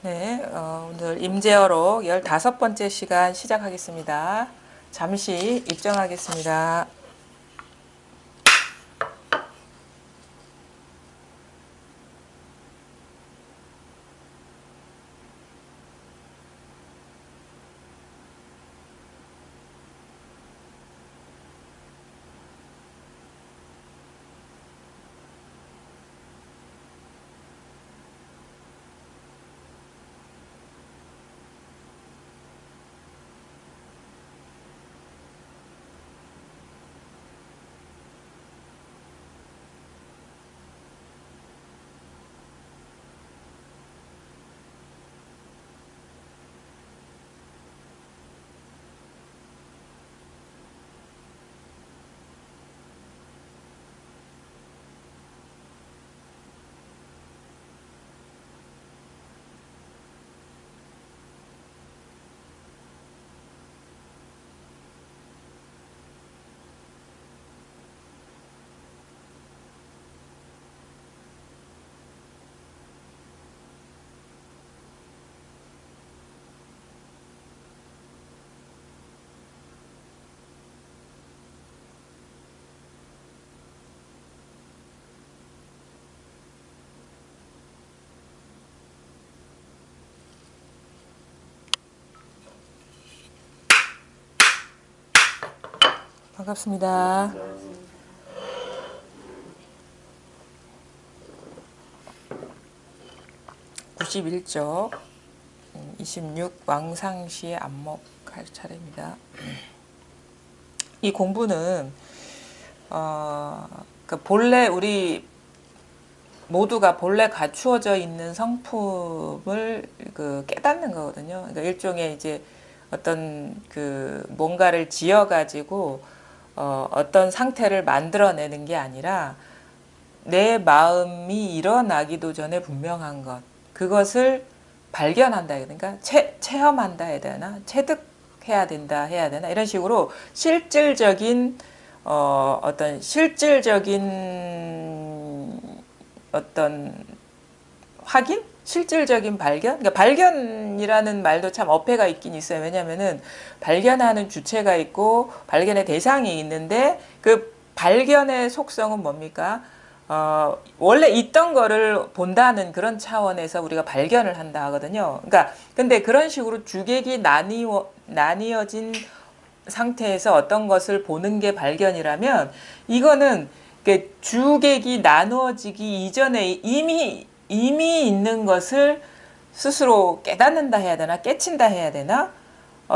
네, 오늘 임제어록 15번째 시간 시작하겠습니다. 잠시 입정하겠습니다. 반갑습니다. 91쪽 26 왕상시의 안목할 차례입니다. 이 공부는 본래 우리 모두가 본래 갖추어져 있는 성품을 깨닫는 거거든요. 그러니까 일종의 이제 어떤 뭔가를 지어가지고 어떤 상태를 만들어내는 게 아니라 내 마음이 일어나기도 전에 분명한 것, 그것을 발견한다. 그러니까 체험한다 해야 되나? 체득해야 된다 해야 되나? 이런 식으로 실질적인 어떤 실질적인 어떤 확인? 실질적인 발견? 그러니까 발견이라는 말도 참 어폐가 있긴 있어요. 왜냐면은 발견하는 주체가 있고 발견의 대상이 있는데 그 발견의 속성은 뭡니까? 원래 있던 거를 본다는 그런 차원에서 우리가 발견을 한다 하거든요. 그러니까 근데 그런 식으로 주객이 나뉘어진 상태에서 어떤 것을 보는 게 발견이라면 이거는 주객이 나누어지기 이전에 이미 있는 것을 스스로 깨닫는다 해야 되나 깨친다 해야 되나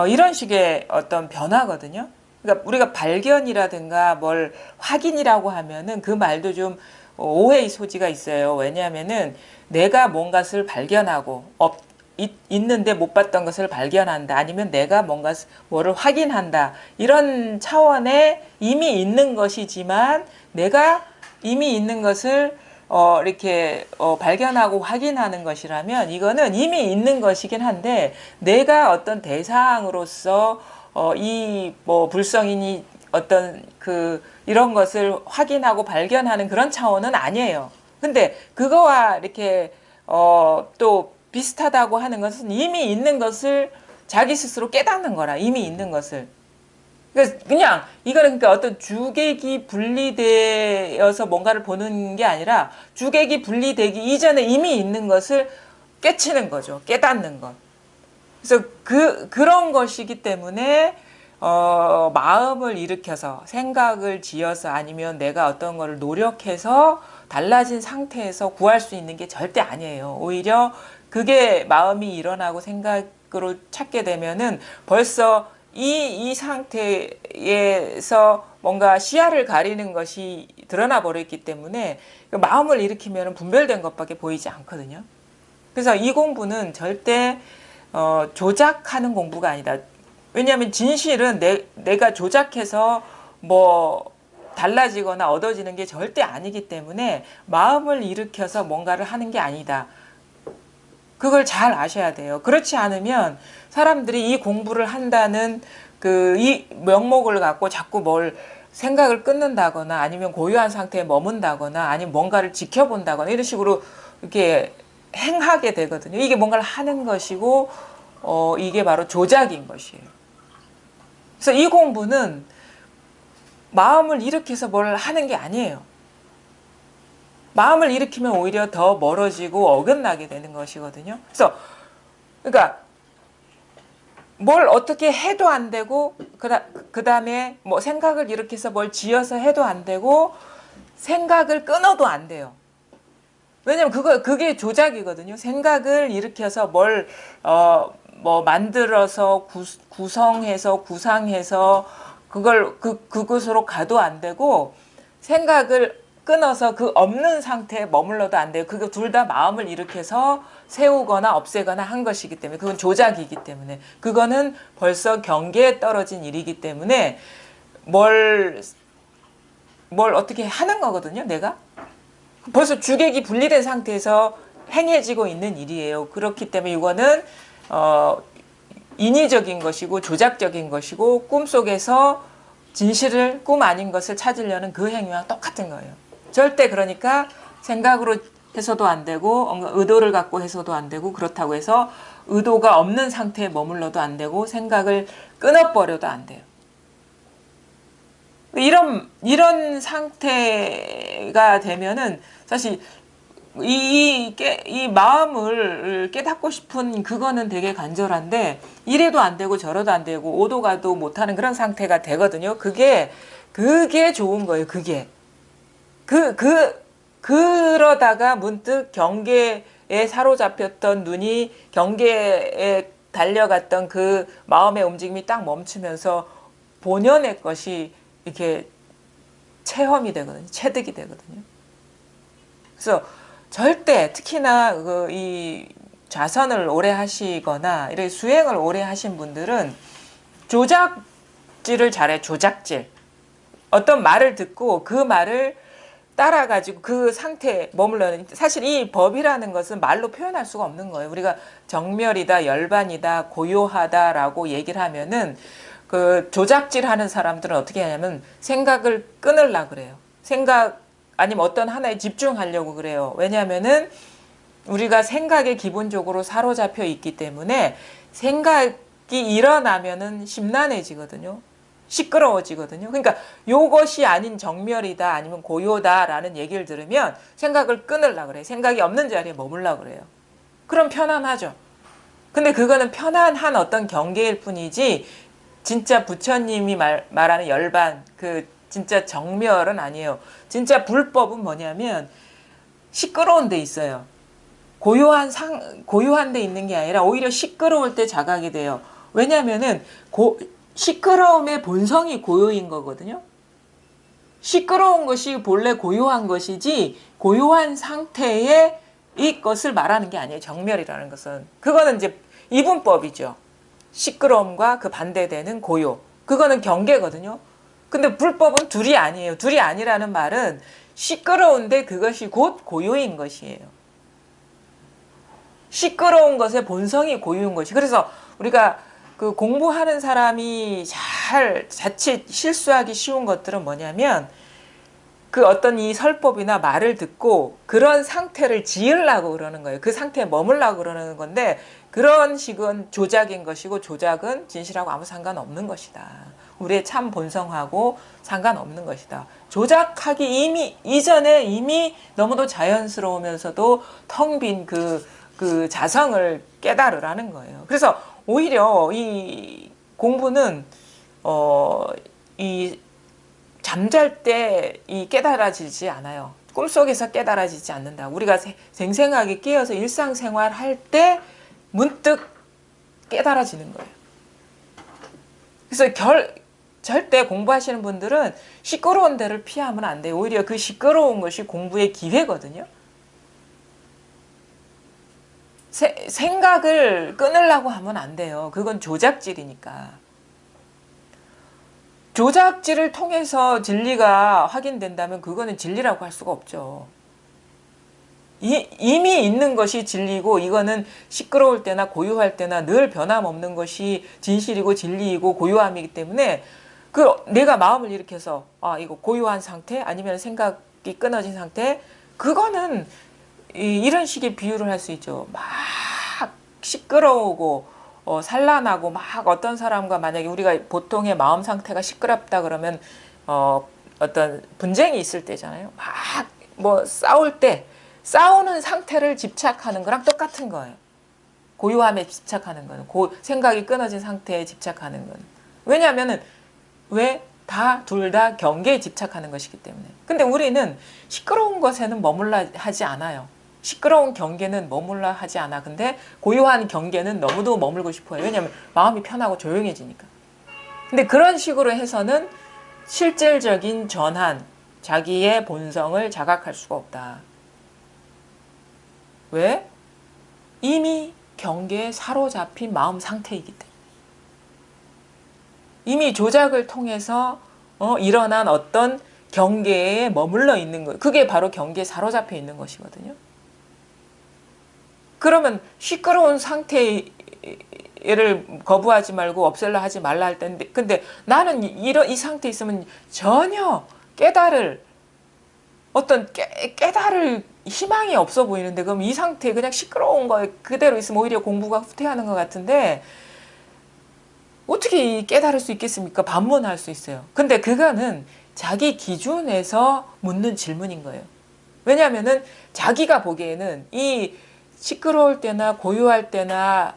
이런 식의 어떤 변화거든요. 그러니까 우리가 발견이라든가 뭘 확인이라고 하면은 그 말도 좀 오해의 소지가 있어요. 왜냐하면은 내가 뭔가를 발견하고 있는데 못 봤던 것을 발견한다. 아니면 내가 뭐를 확인한다. 이런 차원에 이미 있는 것이지만 내가 이미 있는 것을 이렇게 발견하고 확인하는 것이라면 이거는 이미 있는 것이긴 한데 내가 어떤 대상으로서 이 뭐 불성인이 어떤 이런 것을 확인하고 발견하는 그런 차원은 아니에요. 근데 그거와 이렇게 또 비슷하다고 하는 것은 이미 있는 것을 자기 스스로 깨닫는 거라. 이미 있는 것을. 그냥 이거는 그러니까 어떤 주객이 분리되어서 뭔가를 보는 게 아니라 주객이 분리되기 이전에 이미 있는 것을 깨치는 거죠. 깨닫는 것. 그래서 그런 것이기 때문에 마음을 일으켜서 생각을 지어서 아니면 내가 어떤 거를 노력해서 달라진 상태에서 구할 수 있는 게 절대 아니에요. 오히려 그게 마음이 일어나고 생각으로 찾게 되면은 벌써 이 상태에서 뭔가 시야를 가리는 것이 드러나 버렸기 때문에 마음을 일으키면 분별된 것밖에 보이지 않거든요. 그래서 이 공부는 절대 조작하는 공부가 아니다. 왜냐하면 진실은 내가 조작해서 뭐 달라지거나 얻어지는 게 절대 아니기 때문에 마음을 일으켜서 뭔가를 하는 게 아니다. 그걸 잘 아셔야 돼요. 그렇지 않으면 사람들이 이 공부를 한다는 이 명목을 갖고 자꾸 뭘 생각을 끊는다거나 아니면 고요한 상태에 머문다거나 아니면 뭔가를 지켜본다거나 이런 식으로 이렇게 행하게 되거든요. 이게 뭔가를 하는 것이고 이게 바로 조작인 것이에요. 그래서 이 공부는 마음을 일으켜서 뭘 하는 게 아니에요. 마음을 일으키면 오히려 더 멀어지고 어긋나게 되는 것이거든요. 그래서 그러니까 뭘 어떻게 해도 안 되고 그다음에 뭐 생각을 일으켜서 뭘 지어서 해도 안 되고 생각을 끊어도 안 돼요. 왜냐면 그게 조작이거든요. 생각을 일으켜서 뭘 뭐 만들어서 구성해서 구상해서 그걸 그곳으로 가도 안 되고 생각을 끊어서 그 없는 상태에 머물러도 안 돼요. 그거 둘 다 마음을 일으켜서 세우거나 없애거나 한 것이기 때문에 그건 조작이기 때문에 그거는 벌써 경계에 떨어진 일이기 때문에 뭘 어떻게 하는 거거든요. 내가 벌써 주객이 분리된 상태에서 행해지고 있는 일이에요. 그렇기 때문에 이거는 인위적인 것이고 조작적인 것이고 꿈속에서 진실을 꿈 아닌 것을 찾으려는 그 행위와 똑같은 거예요. 절대 그러니까 생각으로 해서도 안 되고 의도를 갖고 해서도 안 되고 그렇다고 해서 의도가 없는 상태에 머물러도 안 되고 생각을 끊어버려도 안 돼요. 이런 상태가 되면은 사실 이 마음을 깨닫고 싶은 그거는 되게 간절한데 이래도 안 되고 저래도 안 되고 오도 가도 못하는 그런 상태가 되거든요. 그게 좋은 거예요. 그게 그러다가 문득 경계에 사로잡혔던 눈이 경계에 달려갔던 그 마음의 움직임이 딱 멈추면서 본연의 것이 이렇게 체험이 되거든요. 체득이 되거든요. 그래서 절대 특히나 이 좌선을 오래 하시거나 이렇게 수행을 오래 하신 분들은 조작질을 잘해. 조작질. 어떤 말을 듣고 그 말을 따라가지고 그 상태에 머물러는 사실 이 법이라는 것은 말로 표현할 수가 없는 거예요. 우리가 정멸이다, 열반이다, 고요하다라고 얘기를 하면은 그 조작질 하는 사람들은 어떻게 하냐면 생각을 끊으려고 그래요. 아니면 어떤 하나에 집중하려고 그래요. 왜냐하면은 우리가 생각에 기본적으로 사로잡혀 있기 때문에 생각이 일어나면은 심란해지거든요. 시끄러워지거든요. 그러니까 요것이 아닌 정멸이다 아니면 고요다라는 얘기를 들으면 생각을 끊으려고 그래요. 생각이 없는 자리에 머물려고 그래요. 그럼 편안하죠. 근데 그거는 편안한 어떤 경계일 뿐이지 진짜 부처님이 말하는 열반 그 진짜 정멸은 아니에요. 진짜 불법은 뭐냐면 시끄러운 데 있어요. 고요한 데 있는 게 아니라 오히려 시끄러울 때 자각이 돼요. 왜냐면은 시끄러움의 본성이 고요인 거거든요. 시끄러운 것이 본래 고요한 것이지 고요한 상태의 이것을 말하는 게 아니에요. 정멸이라는 것은. 그거는 이제 이분법이죠. 시끄러움과 그 반대되는 고요. 그거는 경계거든요. 근데 불법은 둘이 아니에요. 둘이 아니라는 말은 시끄러운데 그것이 곧 고요인 것이에요. 시끄러운 것의 본성이 고요인 것이. 그래서 우리가 그 공부하는 사람이 자칫 실수하기 쉬운 것들은 뭐냐면 그 어떤 이 설법이나 말을 듣고 그런 상태를 지으려고 그러는 거예요. 그 상태에 머물려고 그러는 건데 그런 식은 조작인 것이고 조작은 진실하고 아무 상관없는 것이다. 우리의 참 본성하고 상관없는 것이다. 조작하기 이전에 이미 너무도 자연스러우면서도 텅 빈 그 자성을 깨달으라는 거예요. 그래서 오히려 이 공부는 이 잠잘 때 이 깨달아지지 않아요. 꿈속에서 깨달아지지 않는다. 우리가 생생하게 깨어서 일상생활 할 때 문득 깨달아지는 거예요. 그래서 절대 공부하시는 분들은 시끄러운 데를 피하면 안 돼요. 오히려 그 시끄러운 것이 공부의 기회거든요. 생각을 끊으려고 하면 안 돼요. 그건 조작질이니까. 조작질을 통해서 진리가 확인된다면 그거는 진리라고 할 수가 없죠. 이미 있는 것이 진리고 이거는 시끄러울 때나 고요할 때나 늘 변함없는 것이 진실이고 진리이고 고요함이기 때문에 내가 마음을 일으켜서 이거 고요한 상태 아니면 생각이 끊어진 상태 그거는 이런 식의 비유를 할 수 있죠. 막 시끄러우고 산란하고 막 어떤 사람과 만약에 우리가 보통의 마음 상태가 시끄럽다 그러면 어떤 분쟁이 있을 때잖아요. 막 뭐 싸울 때 싸우는 상태를 집착하는 거랑 똑같은 거예요. 고요함에 집착하는 거는 생각이 끊어진 상태에 집착하는 거는 왜냐하면은 왜 다 둘 다 경계에 집착하는 것이기 때문에. 근데 우리는 시끄러운 것에는 머물러 하지 않아요. 시끄러운 경계는 머물러 하지 않아. 근데 고요한 경계는 너무도 머물고 싶어요. 왜냐하면 마음이 편하고 조용해지니까. 근데 그런 식으로 해서는 실질적인 전환, 자기의 본성을 자각할 수가 없다. 왜? 이미 경계에 사로잡힌 마음 상태이기 때문에. 이미 조작을 통해서 일어난 어떤 경계에 머물러 있는 거예요. 그게 바로 경계에 사로잡혀 있는 것이거든요. 그러면 시끄러운 상태를 거부하지 말고 없앨라 하지 말라 할 텐데, 근데 나는 이 상태에 있으면 전혀 깨달을 희망이 없어 보이는데, 그럼 이 상태에 그냥 시끄러운 거에 그대로 있으면 오히려 공부가 후퇴하는 것 같은데, 어떻게 깨달을 수 있겠습니까? 반문할 수 있어요. 근데 그거는 자기 기준에서 묻는 질문인 거예요. 왜냐하면은 자기가 보기에는 이 시끄러울 때나 고요할 때나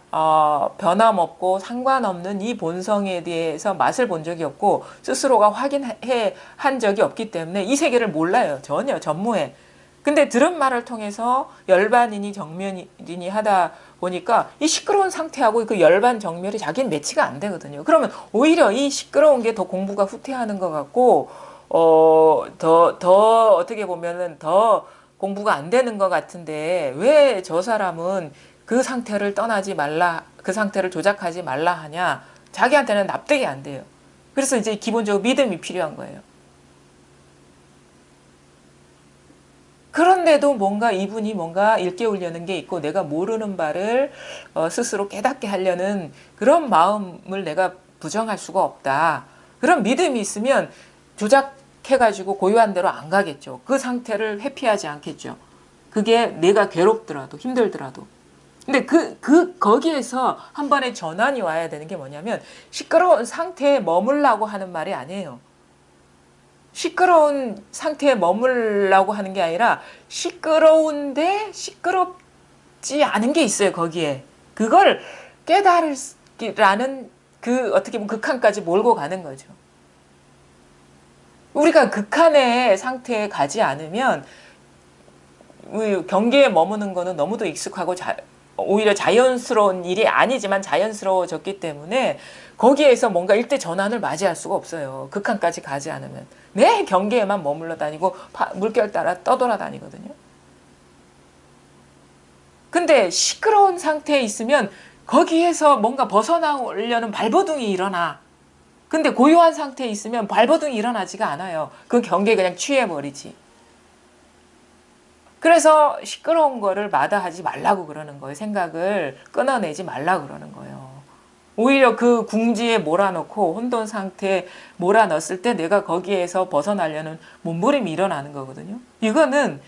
변함없고 상관없는 이 본성에 대해서 맛을 본 적이 없고 스스로가 확인해 한 적이 없기 때문에 이 세계를 몰라요. 전혀 전무해. 근데 들은 말을 통해서 열반이니 정면이니 하다 보니까 이 시끄러운 상태하고 그 열반 정멸이 자기는 매치가 안 되거든요. 그러면 오히려 이 시끄러운 게 더 공부가 후퇴하는 것 같고 더 어떻게 보면은 더 공부가 안 되는 것 같은데 왜 저 사람은 그 상태를 떠나지 말라, 그 상태를 조작하지 말라 하냐? 자기한테는 납득이 안 돼요. 그래서 이제 기본적으로 믿음이 필요한 거예요. 그런데도 이분이 뭔가 일깨우려는 게 있고 내가 모르는 바를 스스로 깨닫게 하려는 그런 마음을 내가 부정할 수가 없다. 그런 믿음이 있으면 조작해가지고 고요한 대로 안 가겠죠. 그 상태를 회피하지 않겠죠. 그게 내가 괴롭더라도 힘들더라도. 근데 거기에서 한 번에 전환이 와야 되는 게 뭐냐면 시끄러운 상태에 머물라고 하는 말이 아니에요. 시끄러운 상태에 머물라고 하는 게 아니라 시끄러운데 시끄럽지 않은 게 있어요. 거기에. 그걸 깨달으라는 어떻게 보면 극한까지 몰고 가는 거죠. 우리가 극한의 상태에 가지 않으면 경계에 머무는 거는 너무도 익숙하고 오히려 자연스러운 일이 아니지만 자연스러워졌기 때문에 거기에서 뭔가 일대 전환을 맞이할 수가 없어요. 극한까지 가지 않으면. 내 경계에만 머물러 다니고 물결 따라 떠돌아다니거든요. 근데 시끄러운 상태에 있으면 거기에서 뭔가 벗어나려는 발버둥이 일어나. 근데 고요한 상태에 있으면 발버둥이 일어나지가 않아요. 그 경계에 그냥 취해버리지. 그래서 시끄러운 거를 마다하지 말라고 그러는 거예요. 생각을 끊어내지 말라고 그러는 거예요. 오히려 그 궁지에 몰아넣고 혼돈 상태에 몰아넣었을 때 내가 거기에서 벗어나려는 몸부림이 일어나는 거거든요. 이거는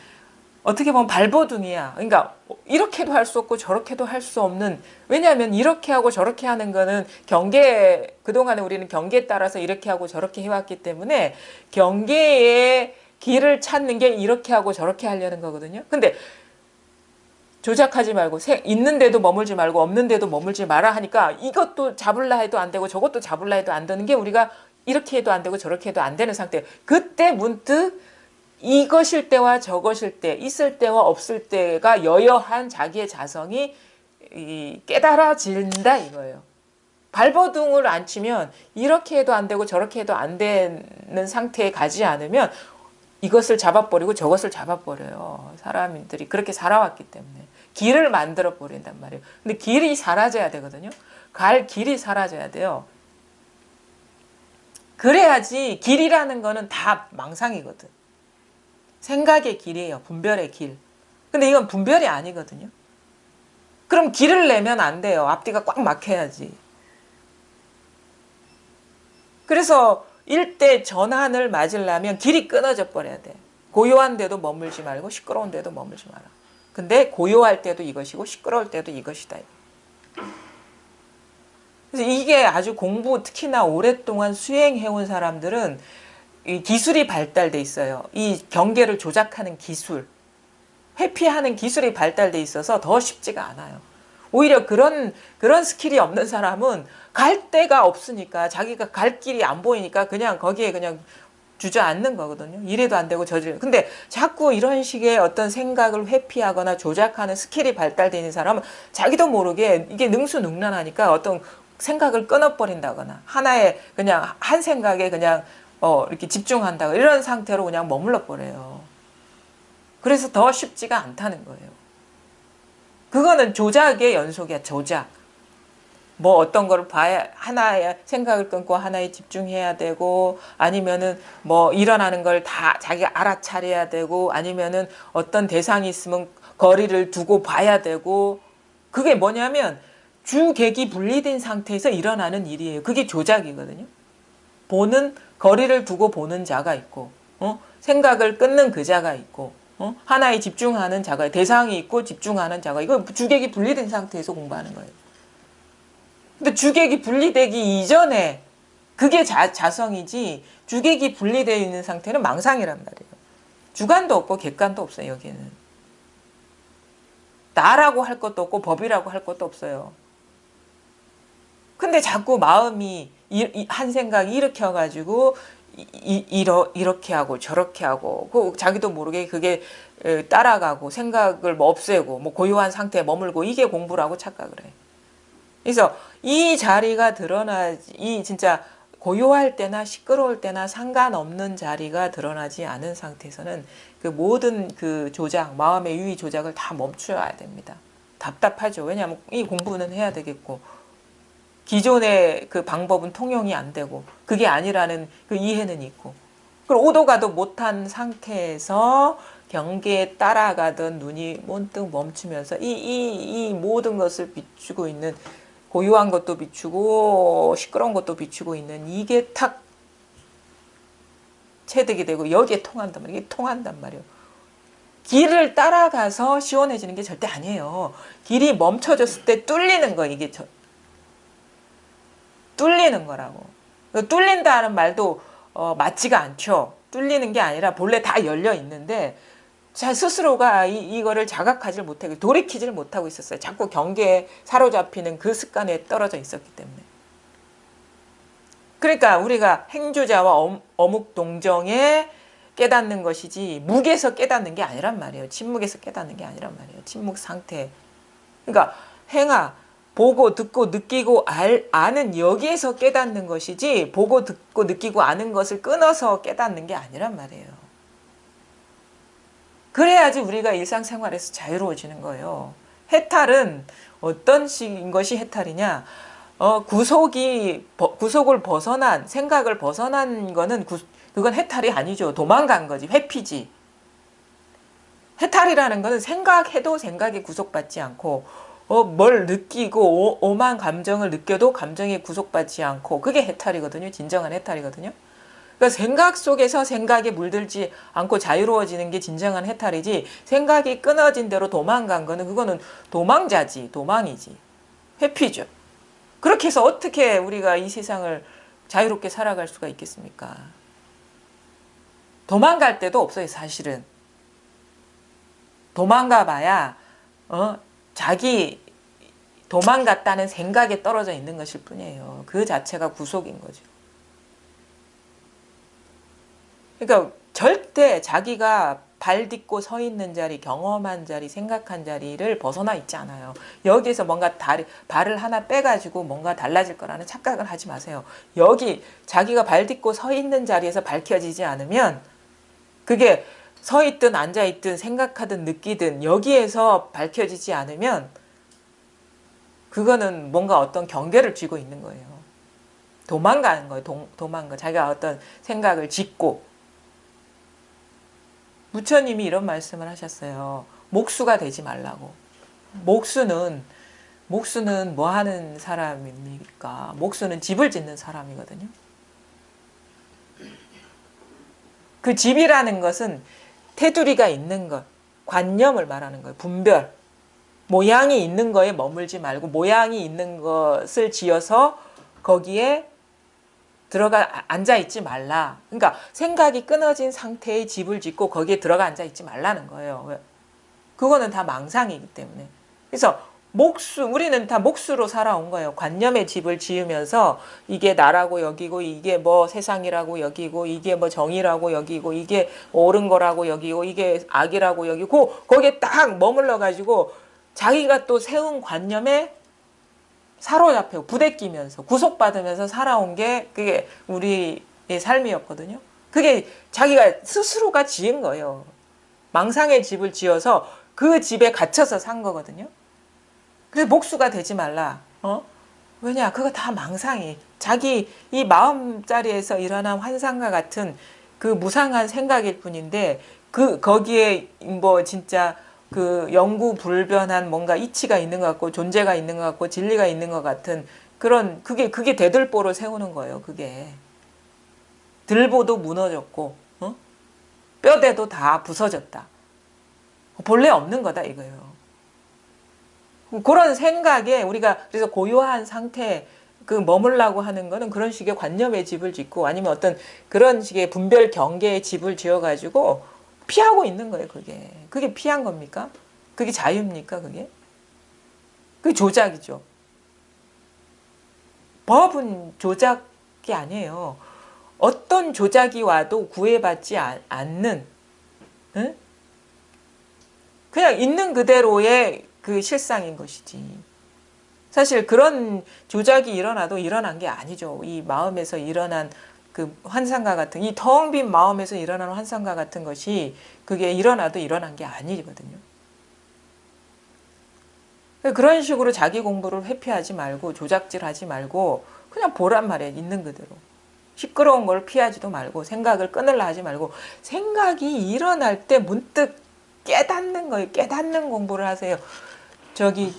어떻게 보면 발버둥이야. 그러니까 이렇게도 할 수 없고 저렇게도 할 수 없는, 왜냐하면 이렇게 하고 저렇게 하는 거는 그동안에 우리는 경계에 따라서 이렇게 하고 저렇게 해왔기 때문에 경계의 길을 찾는 게 이렇게 하고 저렇게 하려는 거거든요. 근데 조작하지 말고 있는데도 머물지 말고 없는데도 머물지 마라 하니까 이것도 잡을라 해도 안 되고 저것도 잡을라 해도 안 되는 게 우리가 이렇게 해도 안 되고 저렇게 해도 안 되는 상태. 그때 문득 이것일 때와 저것일 때, 있을 때와 없을 때가 여여한 자기의 자성이 깨달아진다 이거예요. 발버둥을 안 치면 이렇게 해도 안 되고 저렇게 해도 안 되는 상태에 가지 않으면 이것을 잡아버리고 저것을 잡아버려요. 사람들이 그렇게 살아왔기 때문에. 길을 만들어 버린단 말이에요. 근데 길이 사라져야 되거든요. 갈 길이 사라져야 돼요. 그래야지 길이라는 거는 다 망상이거든. 생각의 길이에요. 분별의 길. 근데 이건 분별이 아니거든요. 그럼 길을 내면 안 돼요. 앞뒤가 꽉 막혀야지. 그래서 일대 전환을 맞으려면 길이 끊어져 버려야 돼. 고요한 데도 머물지 말고 시끄러운 데도 머물지 마라. 근데 고요할 때도 이것이고 시끄러울 때도 이것이다. 그래서 이게 아주 공부 특히나 오랫동안 수행해온 사람들은 이 기술이 발달돼 있어요. 이 경계를 조작하는 기술, 회피하는 기술이 발달돼 있어서 더 쉽지가 않아요. 오히려 그런 스킬이 없는 사람은 갈 데가 없으니까 자기가 갈 길이 안 보이니까 그냥 거기에 그냥 주저앉는 거거든요. 이래도 안 되고 저래도. 근데 자꾸 이런 식의 어떤 생각을 회피하거나 조작하는 스킬이 발달되어 있는 사람은 자기도 모르게 이게 능수능란하니까 어떤 생각을 끊어버린다거나 하나의 그냥 한 생각에 그냥 이렇게 집중한다고 이런 상태로 그냥 머물러 버려요. 그래서 더 쉽지가 않다는 거예요. 그거는 조작의 연속이야. 조작. 뭐 어떤 거를 봐야 하나의 생각을 끊고 하나에 집중해야 되고 아니면은 뭐 일어나는 걸 다 자기가 알아차려야 되고 아니면은 어떤 대상이 있으면 거리를 두고 봐야 되고 그게 뭐냐면 주객이 분리된 상태에서 일어나는 일이에요. 그게 조작이거든요. 거리를 두고 보는 자가 있고 생각을 끊는 그 자가 있고 하나에 집중하는 자가 대상이 있고 집중하는 자가 이거 주객이 분리된 상태에서 공부하는 거예요. 근데 주객이 분리되기 이전에 그게 자성이지 주객이 분리되어 있는 상태는 망상이란 말이에요. 주관도 없고 객관도 없어요. 여기는. 나라고 할 것도 없고 법이라고 할 것도 없어요. 근데 자꾸 마음이 한 생각이 일으켜가지고 이렇게 하고 저렇게 하고 자기도 모르게 그게 따라가고 생각을 뭐 없애고 뭐 고요한 상태에 머물고 이게 공부라고 착각을 해. 그래서 이 자리가 드러나지 이 진짜 고요할 때나 시끄러울 때나 상관없는 자리가 드러나지 않은 상태에서는 그 모든 그 조작 마음의 유의 조작을 다 멈춰야 됩니다. 답답하죠. 왜냐하면 이 공부는 해야 되겠고 기존의 그 방법은 통용이 안 되고 그게 아니라는 그 이해는 있고 그리고 오도 가도 못한 상태에서 경계에 따라가던 눈이 문득 멈추면서 이 모든 것을 비추고 있는 고요한 것도 비추고 시끄러운 것도 비추고 있는 이게 탁 체득이 되고 여기에 통한단 말이에요. 이게 통한단 말이에요. 길을 따라가서 시원해지는 게 절대 아니에요. 길이 멈춰졌을 때 뚫리는 거 이게 뚫리는 거라고. 뚫린다는 말도 맞지가 않죠. 뚫리는 게 아니라 본래 다 열려 있는데 자 스스로가 이거를 자각하지 못하고 돌이키지를 못하고 있었어요. 자꾸 경계에 사로잡히는 그 습관에 떨어져 있었기 때문에. 그러니까 우리가 행주자와 어묵동정에 깨닫는 것이지 묵에서 깨닫는 게 아니란 말이에요. 침묵에서 깨닫는 게 아니란 말이에요. 침묵 상태. 그러니까 행하 보고 듣고 느끼고 아는 여기에서 깨닫는 것이지 보고 듣고 느끼고 아는 것을 끊어서 깨닫는 게 아니란 말이에요. 그래야지 우리가 일상생활에서 자유로워지는 거예요. 해탈은 어떤 식인 것이 해탈이냐? 구속을 벗어난 생각을 벗어난 거는 그건 해탈이 아니죠. 도망간 거지. 회피지. 해탈이라는 거는 생각해도 생각에 구속받지 않고 뭘 느끼고 오만 감정을 느껴도 감정에 구속받지 않고 그게 해탈이거든요. 진정한 해탈이거든요. 그러니까 생각 속에서 생각에 물들지 않고 자유로워지는 게 진정한 해탈이지 생각이 끊어진 대로 도망간 거는 그거는 도망자지 도망이지 회피죠. 그렇게 해서 어떻게 우리가 이 세상을 자유롭게 살아갈 수가 있겠습니까? 도망갈 데도 없어요. 사실은. 도망가 봐야 자기 도망갔다는 생각에 떨어져 있는 것일 뿐이에요. 그 자체가 구속인 거죠. 그러니까 절대 자기가 발 딛고 서 있는 자리, 경험한 자리, 생각한 자리를 벗어나 있지 않아요. 여기에서 뭔가 발을 하나 빼가지고 뭔가 달라질 거라는 착각을 하지 마세요. 여기 자기가 발 딛고 서 있는 자리에서 밝혀지지 않으면 그게 서 있든 앉아 있든 생각하든 느끼든 여기에서 밝혀지지 않으면 그거는 뭔가 어떤 경계를 쥐고 있는 거예요. 도망가는 거예요. 도망가. 자기가 어떤 생각을 짓고 부처님이 이런 말씀을 하셨어요. 목수가 되지 말라고. 목수는 뭐 하는 사람입니까? 목수는 집을 짓는 사람이거든요. 그 집이라는 것은 테두리가 있는 것, 관념을 말하는 거예요. 분별. 모양이 있는 거에 머물지 말고 모양이 있는 것을 지어서 거기에 들어가 앉아 있지 말라. 그러니까 생각이 끊어진 상태의 집을 짓고 거기에 들어가 앉아 있지 말라는 거예요. 그거는 다 망상이기 때문에. 그래서 우리는 다 몫으로 살아온 거예요. 관념의 집을 지으면서 이게 나라고 여기고 이게 뭐 세상이라고 여기고 이게 뭐 정의라고 여기고 이게 옳은 거라고 여기고 이게 악이라고 여기고 거기에 딱 머물러 가지고 자기가 또 세운 관념에 사로잡혀 부대끼면서 구속받으면서 살아온 게 그게 우리의 삶이었거든요. 그게 자기가 스스로가 지은 거예요. 망상의 집을 지어서 그 집에 갇혀서 산 거거든요. 그래서 목수가 되지 말라. 왜냐? 그거 다 망상이. 자기 이 마음자리에서 일어난 환상과 같은 그 무상한 생각일 뿐인데 거기에 뭐 진짜 그 영구불변한 뭔가 이치가 있는 것 같고 존재가 있는 것 같고 진리가 있는 것 같은 그런 그게 대들보로 세우는 거예요. 그게 들보도 무너졌고 뼈대도 다 부서졌다. 본래 없는 거다 이거예요. 그런 생각에 우리가 그래서 고요한 상태 머물라고 하는 거는 그런 식의 관념의 집을 짓고 아니면 어떤 그런 식의 분별 경계의 집을 지어가지고 피하고 있는 거예요. 그게 피한 겁니까? 그게 자유입니까? 그게 조작이죠. 법은 조작이 아니에요. 어떤 조작이 와도 구애받지 않는 그냥 있는 그대로의 그 실상인 것이지. 사실 그런 조작이 일어나도 일어난 게 아니죠. 이 마음에서 일어난 그 환상과 같은 이 텅 빈 마음에서 일어나는 환상과 같은 것이 그게 일어나도 일어난 게 아니거든요. 그런 식으로 자기 공부를 회피하지 말고 조작질하지 말고 그냥 보란 말이에요. 있는 그대로. 시끄러운 걸 피하지도 말고 생각을 끊으려 하지 말고 생각이 일어날 때 문득 깨닫는 거예요. 깨닫는 공부를 하세요.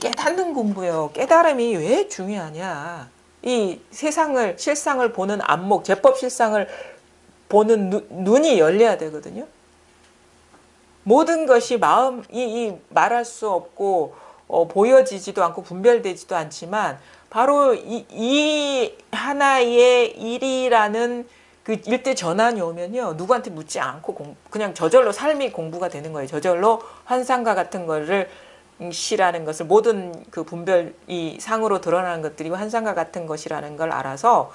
깨닫는 공부예요. 깨달음이 왜 중요하냐. 이 세상을 실상을 보는 안목, 제법 실상을 보는 눈이 열려야 되거든요. 모든 것이 마음이 말할 수 없고 보여지지도 않고 분별되지도 않지만 바로 이 하나의 일이라는 그 일대 전환이 오면요. 누구한테 묻지 않고 그냥 저절로 삶이 공부가 되는 거예요. 저절로 환상과 같은 거를 시라는 것을 모든 그 분별이 상으로 드러나는 것들이 환상과 같은 것이라는 걸 알아서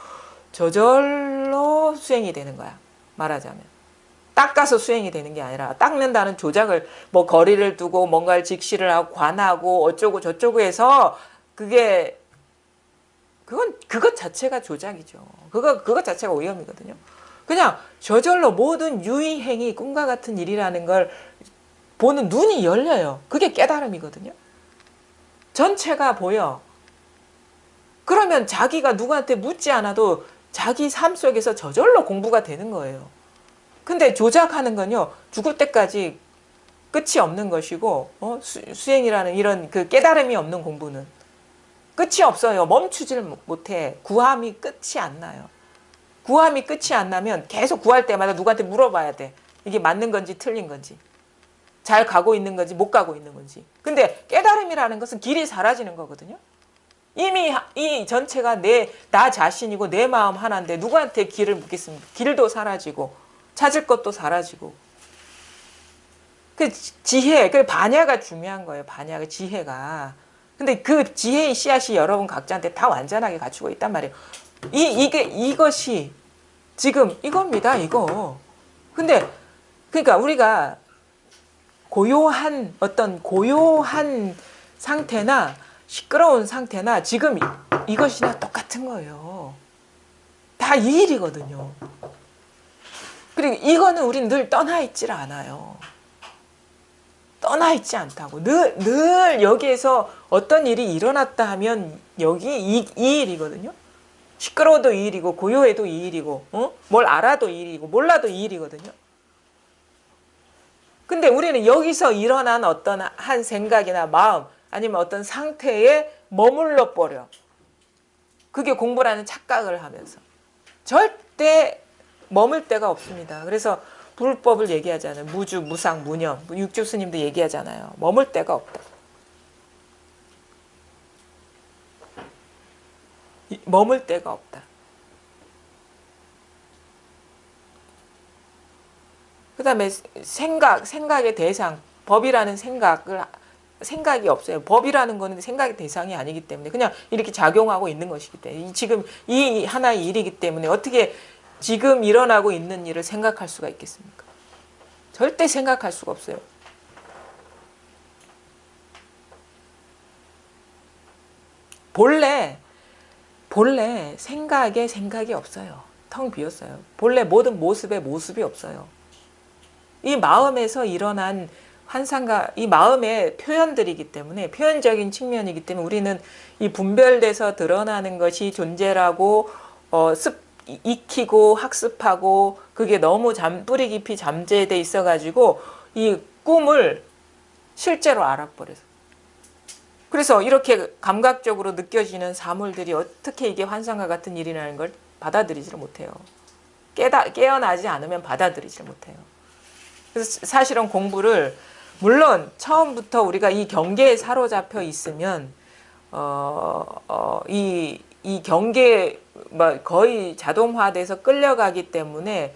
저절로 수행이 되는 거야. 말하자면. 닦아서 수행이 되는 게 아니라 닦는다는 조작을 뭐 거리를 두고 뭔가를 직시를 하고 관하고 어쩌고 저쩌고 해서 그것 자체가 조작이죠. 그것 자체가 오염이거든요. 그냥 저절로 모든 유의행위 꿈과 같은 일이라는 걸 보는 눈이 열려요. 그게 깨달음이거든요. 전체가 보여. 그러면 자기가 누구한테 묻지 않아도 자기 삶 속에서 저절로 공부가 되는 거예요. 근데 조작하는 건요. 죽을 때까지 끝이 없는 것이고 수행이라는 이런 그 깨달음이 없는 공부는 끝이 없어요. 멈추지를 못해. 구함이 끝이 안 나요. 구함이 끝이 안 나면 계속 구할 때마다 누구한테 물어봐야 돼. 이게 맞는 건지 틀린 건지. 잘 가고 있는 건지 못 가고 있는 건지. 근데 깨달음이라는 것은 길이 사라지는 거거든요. 이미 이 전체가 나 자신이고 내 마음 하나인데 누구한테 길을 묻겠습니까? 길도 사라지고 찾을 것도 사라지고. 그 지혜, 그 반야가 중요한 거예요. 반야가 지혜가. 근데 그 지혜의 씨앗이 여러분 각자한테 다 완전하게 갖추고 있단 말이에요. 이것이 지금 이겁니다. 이거. 근데 그러니까 우리가 어떤 고요한 상태나 시끄러운 상태나 지금 이것이나 똑같은 거예요. 다 이 일이거든요. 그리고 이거는 우리는 늘 떠나 있질 않아요. 떠나 있지 않다고. 늘 여기에서 어떤 일이 일어났다 하면 여기 이 일이거든요. 시끄러워도 이 일이고 고요해도 이 일이고 뭘 알아도 이 일이고 몰라도 이 일이거든요. 근데 우리는 여기서 일어난 어떤 한 생각이나 마음 아니면 어떤 상태에 머물러 버려. 그게 공부라는 착각을 하면서. 절대 머물 데가 없습니다. 그래서 불법을 얘기하잖아요. 무주, 무상, 무념. 육조 스님도 얘기하잖아요. 머물 데가 없다. 머물 데가 없다. 그 다음에 생각의 대상, 법이라는 생각이 없어요. 법이라는 거는 생각의 대상이 아니기 때문에 그냥 이렇게 작용하고 있는 것이기 때문에 지금 이 하나의 일이기 때문에 어떻게 지금 일어나고 있는 일을 생각할 수가 있겠습니까? 절대 생각할 수가 없어요. 본래 생각이 없어요. 텅 비었어요. 본래 모든 모습에 모습이 없어요. 이 마음에서 일어난 환상과 이 마음의 표현들이기 때문에 뿌연적인 측면이기 때문에 우리는 이 분별돼서 드러나는 것이 존재라고 익히고 학습하고 그게 너무 뿌리 깊이 잠재돼 있어가지고 이 꿈을 실제로 알아버려서 그래서 이렇게 감각적으로 느껴지는 사물들이 어떻게 이게 환상과 같은 일이라는 걸 받아들이지를 못해요. 깨어나지 않으면 받아들이지를 못해요. 그래서 사실은 공부를 물론 처음부터 우리가 이 경계에 사로잡혀 있으면 이 경계 거의 자동화돼서 끌려가기 때문에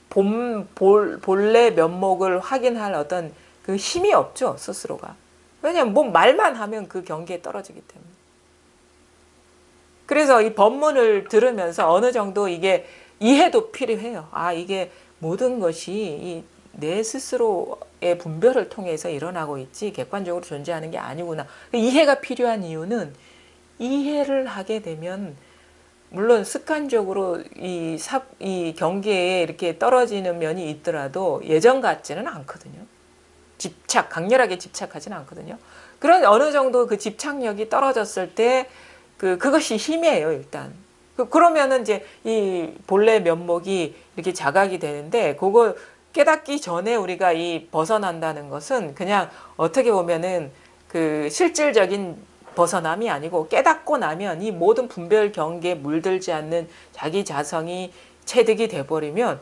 본래 면목을 확인할 어떤 그 힘이 없죠, 스스로가. 왜냐하면 뭐 말만 하면 그 경계에 떨어지기 때문에. 그래서 이 법문을 들으면서 어느 정도 이게 이해도 필요해요. 아, 이게 모든 것이 내 스스로의 분별을 통해서 일어나고 있지 객관적으로 존재하는 게 아니구나. 이해가 필요한 이유는 이해를 하게 되면 물론 습관적으로 이 경계에 이렇게 떨어지는 면이 있더라도 예전 같지는 않거든요. 강렬하게 집착하지는 않거든요. 그런 어느 정도 그 집착력이 떨어졌을 때 그것이 힘이에요, 일단. 그러면은 이제 이 본래 면목이 이렇게 자각이 되는데 그거 깨닫기 전에 우리가 이 벗어난다는 것은 그냥 어떻게 보면은 그 실질적인 벗어남이 아니고 깨닫고 나면 이 모든 분별 경계에 물들지 않는 자기 자성이 체득이 돼버리면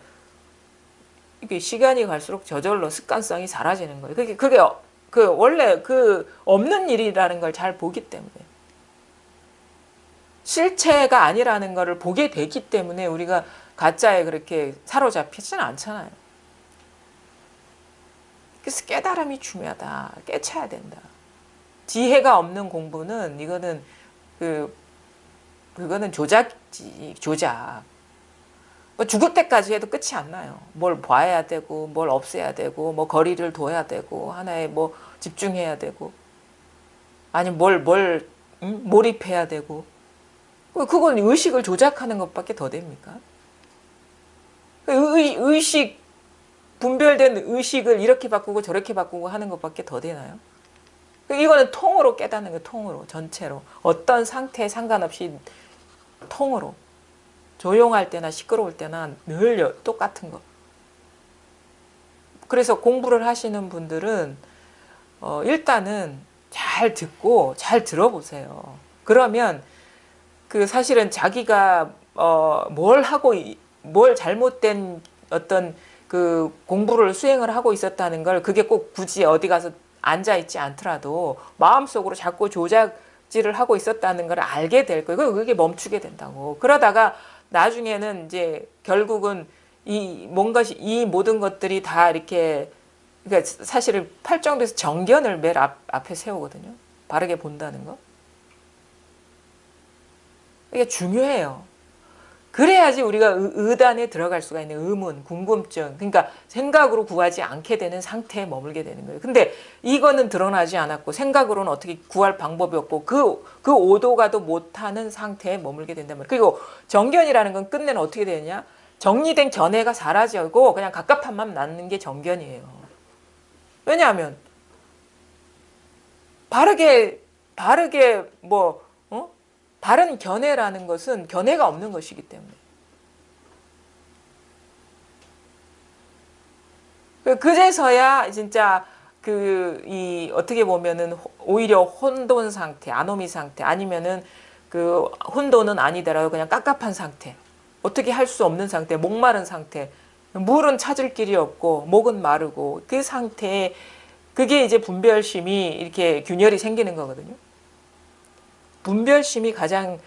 이게 시간이 갈수록 저절로 습관성이 사라지는 거예요. 그게 원래 없는 일이라는 걸 잘 보기 때문에. 실체가 아니라는 것을 보게 되기 때문에 우리가 가짜에 그렇게 사로잡히지는 않잖아요. 그래서 깨달음이 중요하다. 깨쳐야 된다. 지혜가 없는 공부는 그거는 조작지, 조작. 뭐 죽을 때까지 해도 끝이 안 나요. 뭘 봐야 되고, 뭘 없애야 되고, 뭐 거리를 둬야 되고, 하나에 뭐 집중해야 되고, 아니면 몰입해야 되고. 그건 의식을 조작하는 것밖에 더 됩니까? 분별된 의식을 이렇게 바꾸고 저렇게 바꾸고 하는 것밖에 더 되나요? 이거는 통으로 깨닫는 거예요. 통으로, 전체로. 어떤 상태에 상관없이 통으로. 조용할 때나 시끄러울 때나 늘 똑같은 거. 그래서 공부를 하시는 분들은 일단은 잘 듣고 잘 들어보세요. 그러면 사실은 자기가 뭘 잘못된 어떤 그 공부를 수행을 하고 있었다는 걸 그게 꼭 굳이 어디 가서 앉아 있지 않더라도 마음속으로 자꾸 조작질을 하고 있었다는 걸 알게 될 거예요. 그게 멈추게 된다고. 그러다가 나중에는 이제 결국은 이 모든 것들이 다 이렇게 그러니까 사실은 팔정도에서 정견을 맨 앞에 세우거든요. 바르게 본다는 거. 이게 중요해요. 그래야지 우리가 의단에 들어갈 수가 있는 의문, 궁금증, 그러니까 생각으로 구하지 않게 되는 상태에 머물게 되는 거예요. 근데 이거는 드러나지 않았고 생각으로는 어떻게 구할 방법이 없고 그 오도가도 못하는 상태에 머물게 된단 말이에요. 그리고 정견이라는 건 끝내는 어떻게 되느냐? 정리된 견해가 사라지고 그냥 갑갑함만 남는 게 정견이에요. 왜냐하면 바르게 바른 견해라는 것은 견해가 없는 것이기 때문에. 그제서야 진짜 어떻게 보면은 오히려 혼돈 상태, 아노미 상태, 아니면은 혼돈은 아니더라도 그냥 깝깝한 상태, 어떻게 할 수 없는 상태, 목마른 상태, 물은 찾을 길이 없고 목은 마르고 그 상태에 그게 이제 분별심이 이렇게 균열이 생기는 거거든요. 분별심이 가장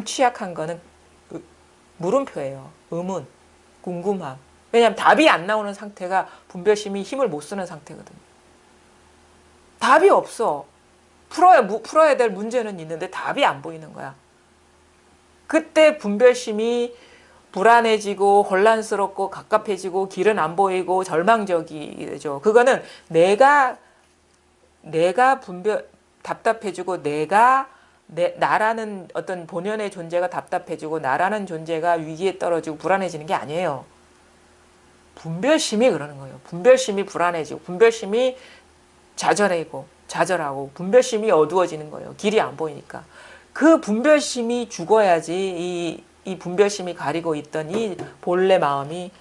취약한 거는 물음표예요. 의문, 궁금함. 왜냐하면 답이 안 나오는 상태가 분별심이 힘을 못 쓰는 상태거든요. 답이 없어. 풀어야 될 문제는 있는데 답이 안 보이는 거야. 그때 분별심이 불안해지고 혼란스럽고 갑갑해지고 길은 안 보이고 절망적이죠. 그거는 내가 답답해지고 나라는 어떤 본연의 존재가 답답해지고 나라는 존재가 위기에 떨어지고 불안해지는 게 아니에요. 분별심이 그러는 거예요. 분별심이 불안해지고 분별심이 좌절하고 분별심이 어두워지는 거예요. 길이 안 보이니까. 그 분별심이 죽어야지 이 분별심이 가리고 있던 이 본래 마음이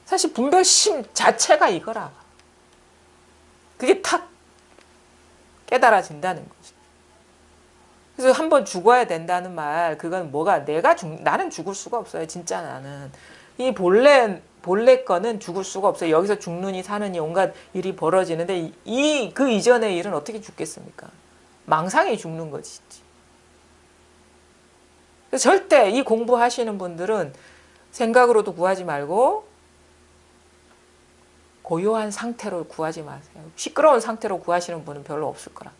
사실 분별심 자체가 이거라. 그게 탁 깨달아진다는 거지. 그래서 한번 죽어야 된다는 말, 그건 뭐가 나는 죽을 수가 없어요. 진짜 나는. 이 본래 거는 죽을 수가 없어요. 여기서 죽느니 사느니 온갖 일이 벌어지는데 그 이전의 일은 어떻게 죽겠습니까? 망상이 죽는 거지. 절대 이 공부하시는 분들은 생각으로도 구하지 말고 고요한 상태로 구하지 마세요. 시끄러운 상태로 구하시는 분은 별로 없을 거라.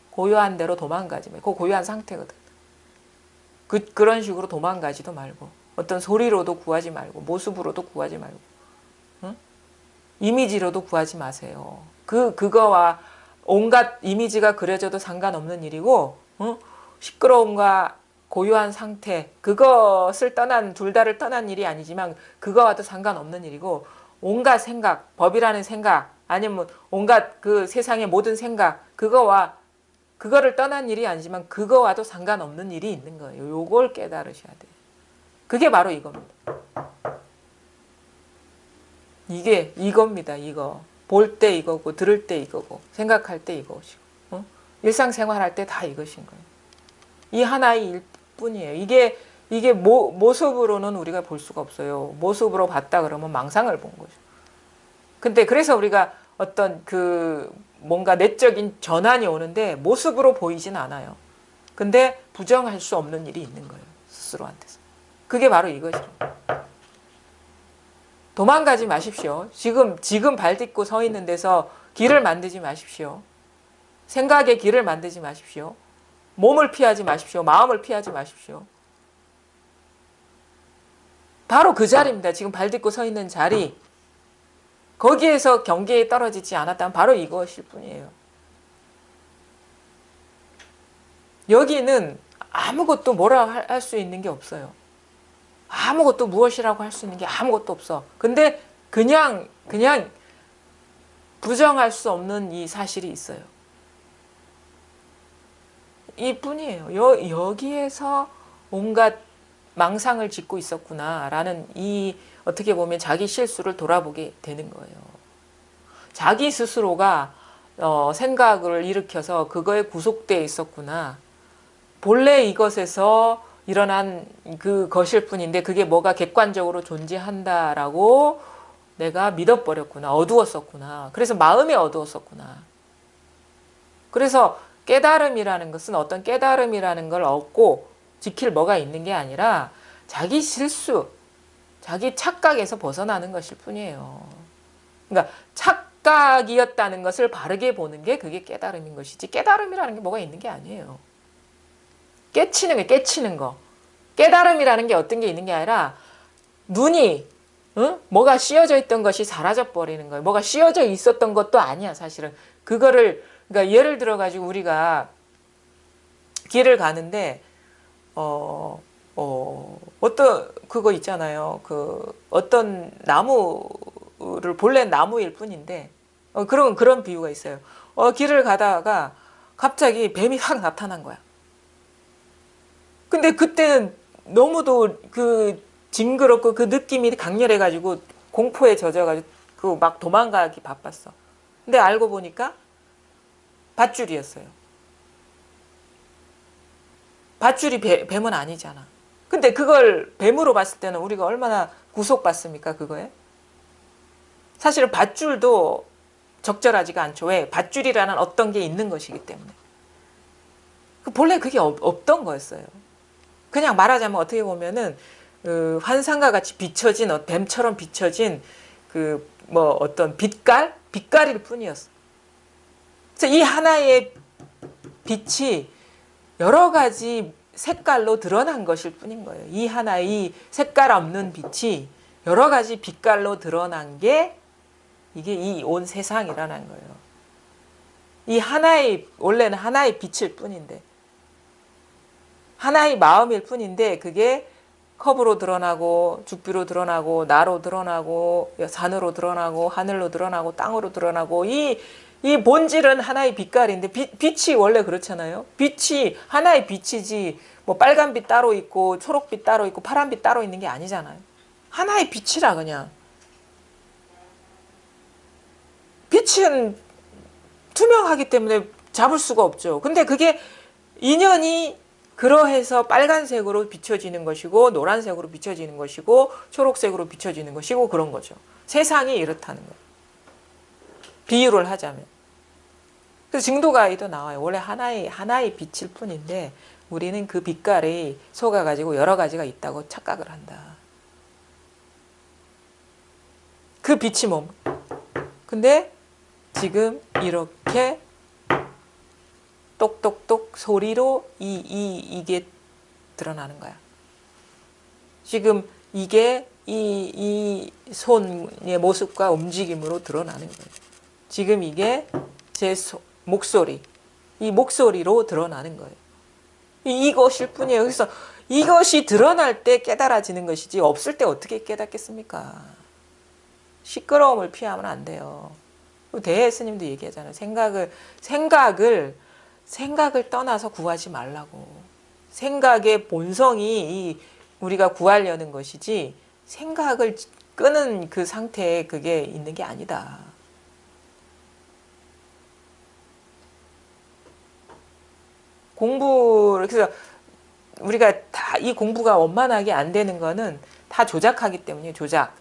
고요한 대로 도망가지 말고. 그거 고요한 상태거든. 그런 식으로 도망가지도 말고 어떤 소리로도 구하지 말고 모습으로도 구하지 말고 응? 이미지로도 구하지 마세요. 그거와 온갖 이미지가 그려져도 상관없는 일이고 시끄러움과 고요한 상태 그것을 둘 다를 떠난 일이 아니지만 그거와도 상관없는 일이고 온갖 생각, 법이라는 생각 아니면 온갖 그 세상의 모든 생각 그거를 떠난 일이 아니지만 그거와도 상관없는 일이 있는 거예요. 요걸 깨달으셔야 돼요. 그게 바로 이겁니다. 이겁니다. 이거. 볼 때 이거고 들을 때 이거고 생각할 때 이것이고 일상생활할 때 다 이것인 거예요. 이 하나의 일뿐이에요. 이게 모습으로는 우리가 볼 수가 없어요. 모습으로 봤다 그러면 망상을 본 거죠. 근데 그래서 우리가 어떤 뭔가 내적인 전환이 오는데 모습으로 보이진 않아요. 근데 부정할 수 없는 일이 있는 거예요. 스스로한테서. 그게 바로 이것이죠. 도망가지 마십시오. 지금 발 딛고 서 있는 데서 길을 만들지 마십시오. 생각의 길을 만들지 마십시오. 몸을 피하지 마십시오. 마음을 피하지 마십시오. 바로 그 자리입니다. 지금 발 딛고 서 있는 자리. 거기에서 경계에 떨어지지 않았다면 바로 이것일 뿐이에요. 여기는 아무것도 뭐라 할 수 있는 게 없어요. 아무것도 무엇이라고 할 수 있는 게 아무것도 없어. 근데 그냥 부정할 수 없는 이 사실이 있어요. 이뿐이에요. 여기에서 온갖 망상을 짓고 있었구나라는 이 어떻게 보면 자기 실수를 돌아보게 되는 거예요. 자기 스스로가 생각을 일으켜서 그거에 구속되어 있었구나. 본래 이것에서 일어난 그것일 뿐인데 그게 뭐가 객관적으로 존재한다라고 내가 믿어버렸구나. 어두웠었구나. 그래서 마음이 어두웠었구나. 그래서 깨달음이라는 것은 어떤 깨달음이라는 걸 얻고 지킬 뭐가 있는 게 아니라 자기 실수, 자기 착각에서 벗어나는 것일 뿐이에요. 그러니까 착각이었다는 것을 바르게 보는 게 그게 깨달음인 것이지 깨달음이라는 게 뭐가 있는 게 아니에요. 깨치는 거. 깨달음이라는 게 어떤 게 있는 게 아니라 눈이 뭐가 씌어져 있던 것이 사라져 버리는 거예요. 뭐가 씌어져 있었던 것도 아니야 사실은. 그러니까 예를 들어 가지고 우리가 길을 가는데 어떤 그거 있잖아요. 어떤 나무를 본래 나무일 뿐인데 그런 비유가 있어요. 길을 가다가 갑자기 뱀이 확 나타난 거야. 근데 그때는 너무도 징그럽고 그 느낌이 강렬해가지고 공포에 젖어가지고 막 도망가기 바빴어. 근데 알고 보니까 밧줄이었어요. 밧줄이 뱀은 아니잖아. 근데 그걸 뱀으로 봤을 때는 우리가 얼마나 구속받습니까 그거에? 사실은 밧줄도 적절하지가 않죠. 왜? 밧줄이라는 어떤 게 있는 것이기 때문에. 본래 그게 없던 거였어요. 그냥 말하자면 어떻게 보면은 그 환상과 같이 비춰진 뱀처럼 비춰진 그 뭐 어떤 빛깔일 뿐이었어. 그래서 이 하나의 빛이 여러 가지 색깔로 드러난 것일 뿐인 거예요. 이 하나의 색깔 없는 빛이 여러 가지 빛깔로 드러난 게 이게 이 온 세상이라는 거예요. 이 하나의 원래는 하나의 빛일 뿐인데 하나의 마음일 뿐인데 그게 컵으로 드러나고 죽비로 드러나고 나로 드러나고 산으로 드러나고 하늘로 드러나고 땅으로 드러나고 이 본질은 하나의 빛깔인데 빛이 원래 그렇잖아요. 빛이 하나의 빛이지 뭐 빨간빛 따로 있고 초록빛 따로 있고 파란빛 따로 있는 게 아니잖아요. 하나의 빛이라 그냥. 빛은 투명하기 때문에 잡을 수가 없죠. 근데 그게 인연이 그러해서 빨간색으로 비춰지는 것이고 노란색으로 비춰지는 것이고 초록색으로 비춰지는 것이고 그런 거죠. 세상이 이렇다는 거예요. 비유를 하자면. 그래서 증도가에도 나와요. 원래 하나의 빛일 뿐인데 우리는 그 빛깔이 속아가지고 여러 가지가 있다고 착각을 한다. 그 빛이 뭐? 근데 지금 이렇게 똑똑똑 소리로 이게 드러나는 거야. 지금 이게 이 손의 모습과 움직임으로 드러나는 거예요. 지금 이게 제 목소리, 이 목소리로 드러나는 거예요. 이것일 뿐이에요. 그래서 이것이 드러날 때 깨달아지는 것이지 없을 때 어떻게 깨닫겠습니까? 시끄러움을 피하면 안 돼요. 대해 스님도 얘기하잖아요. 생각을 떠나서 구하지 말라고. 생각의 본성이 우리가 구하려는 것이지 생각을 끄는 그 상태에 그게 있는 게 아니다. 그래서 우리가 다 이 공부가 원만하게 안 되는 거는 다 조작하기 때문이에요. 조작.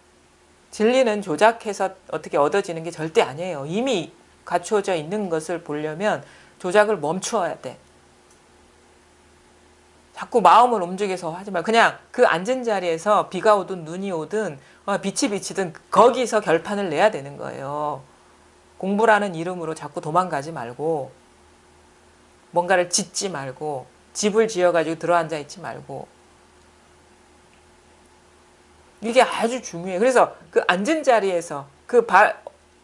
진리는 조작해서 어떻게 얻어지는 게 절대 아니에요. 이미 갖추어져 있는 것을 보려면 조작을 멈추어야 돼. 자꾸 마음을 움직여서 하지 말고 그냥 그 앉은 자리에서 비가 오든 눈이 오든 빛이 비치든 거기서 결판을 내야 되는 거예요. 공부라는 이름으로 자꾸 도망가지 말고 뭔가를 짓지 말고 집을 지어가지고 들어앉아 있지 말고 이게 아주 중요해요. 그래서 그 앉은 자리에서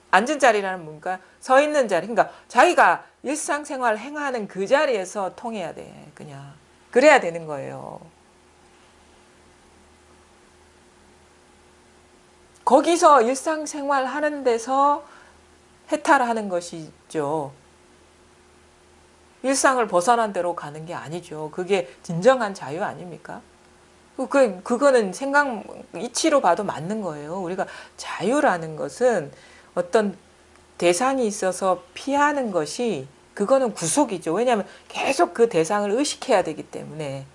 앉은 자리라는 뭔가 서 있는 자리 그러니까 자기가 일상생활 행하는 그 자리에서 통해야 돼. 그냥 그래야 되는 거예요. 거기서 일상생활 하는 데서 해탈하는 것이죠. 일상을 벗어난 데로 가는 게 아니죠. 그게 진정한 자유 아닙니까? 그거는 생각 이치로 봐도 맞는 거예요. 우리가 자유라는 것은 어떤 대상이 있어서 피하는 것이 그거는 구속이죠. 왜냐하면 계속 그 대상을 의식해야 되기 때문에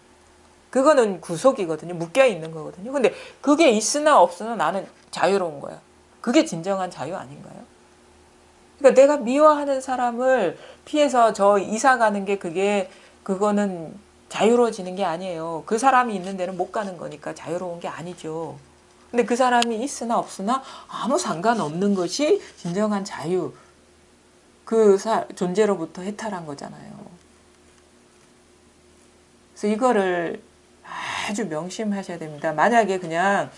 그거는 구속이거든요. 묶여 있는 거거든요. 근데 그게 있으나 없으나 나는 자유로운 거야. 그게 진정한 자유 아닌가요? 그러니까 내가 미워하는 사람을 피해서 저 이사 가는 게 그거는 자유로워지는 게 아니에요. 그 사람이 있는 데는 못 가는 거니까 자유로운 게 아니죠. 근데 그 사람이 있으나 없으나 아무 상관없는 것이 진정한 자유. 그 존재로부터 해탈한 거잖아요. 그래서 이거를 아주 명심하셔야 됩니다. 만약에 그냥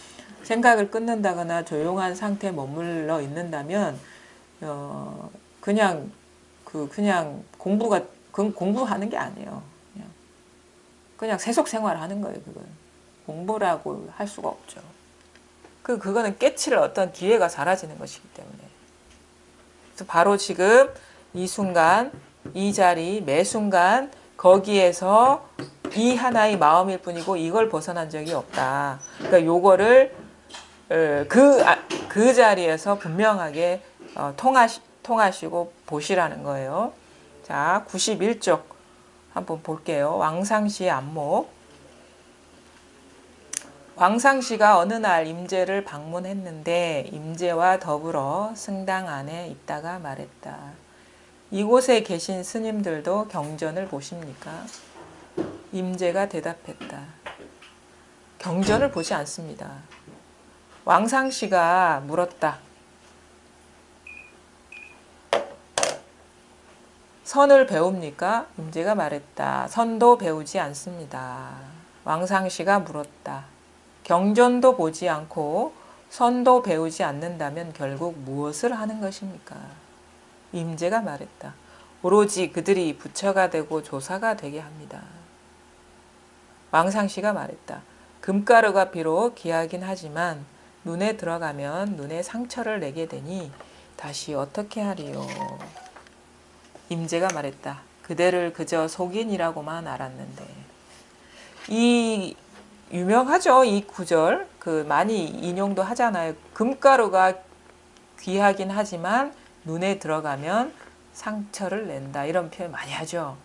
생각을 끊는다거나 조용한 상태에 머물러 있는다면 그냥 공부하는 게 아니에요. 그냥 세속 생활하는 거예요. 그건 공부라고 할 수가 없죠. 그거는 깨칠 어떤 기회가 사라지는 것이기 때문에. 그래서 바로 지금 이 순간, 이 자리, 매 순간 거기에서 이 하나의 마음일 뿐이고 이걸 벗어난 적이 없다. 그러니까 요거를 그 자리에서 분명하게 통하시고 보시라는 거예요. 자, 91쪽 한번 볼게요. 왕상시의 안목. 광상씨가 어느 날 임재를 방문했는데 임재와 더불어 승당 안에 있다가 말했다. 이곳에 계신 스님들도 경전을 보십니까? 임재가 대답했다. 경전을 보지 않습니다. 왕상씨가 물었다. 선을 배웁니까? 임재가 말했다. 선도 배우지 않습니다. 왕상씨가 물었다. 경전도 보지 않고 선도 배우지 않는다면 결국 무엇을 하는 것입니까? 임재가 말했다. 오로지 그들이 부처가 되고 조사가 되게 합니다. 왕상씨가 말했다. 금가루가 비록 귀하긴 하지만 눈에 들어가면 눈에 상처를 내게 되니 다시 어떻게 하리요? 임재가 말했다. 그대를 그저 속인이라고만 알았는데. 이 유명하죠. 이 구절 많이 인용도 하잖아요. 금가루가 귀하긴 하지만 눈에 들어가면 상처를 낸다. 이런 표현 많이 하죠.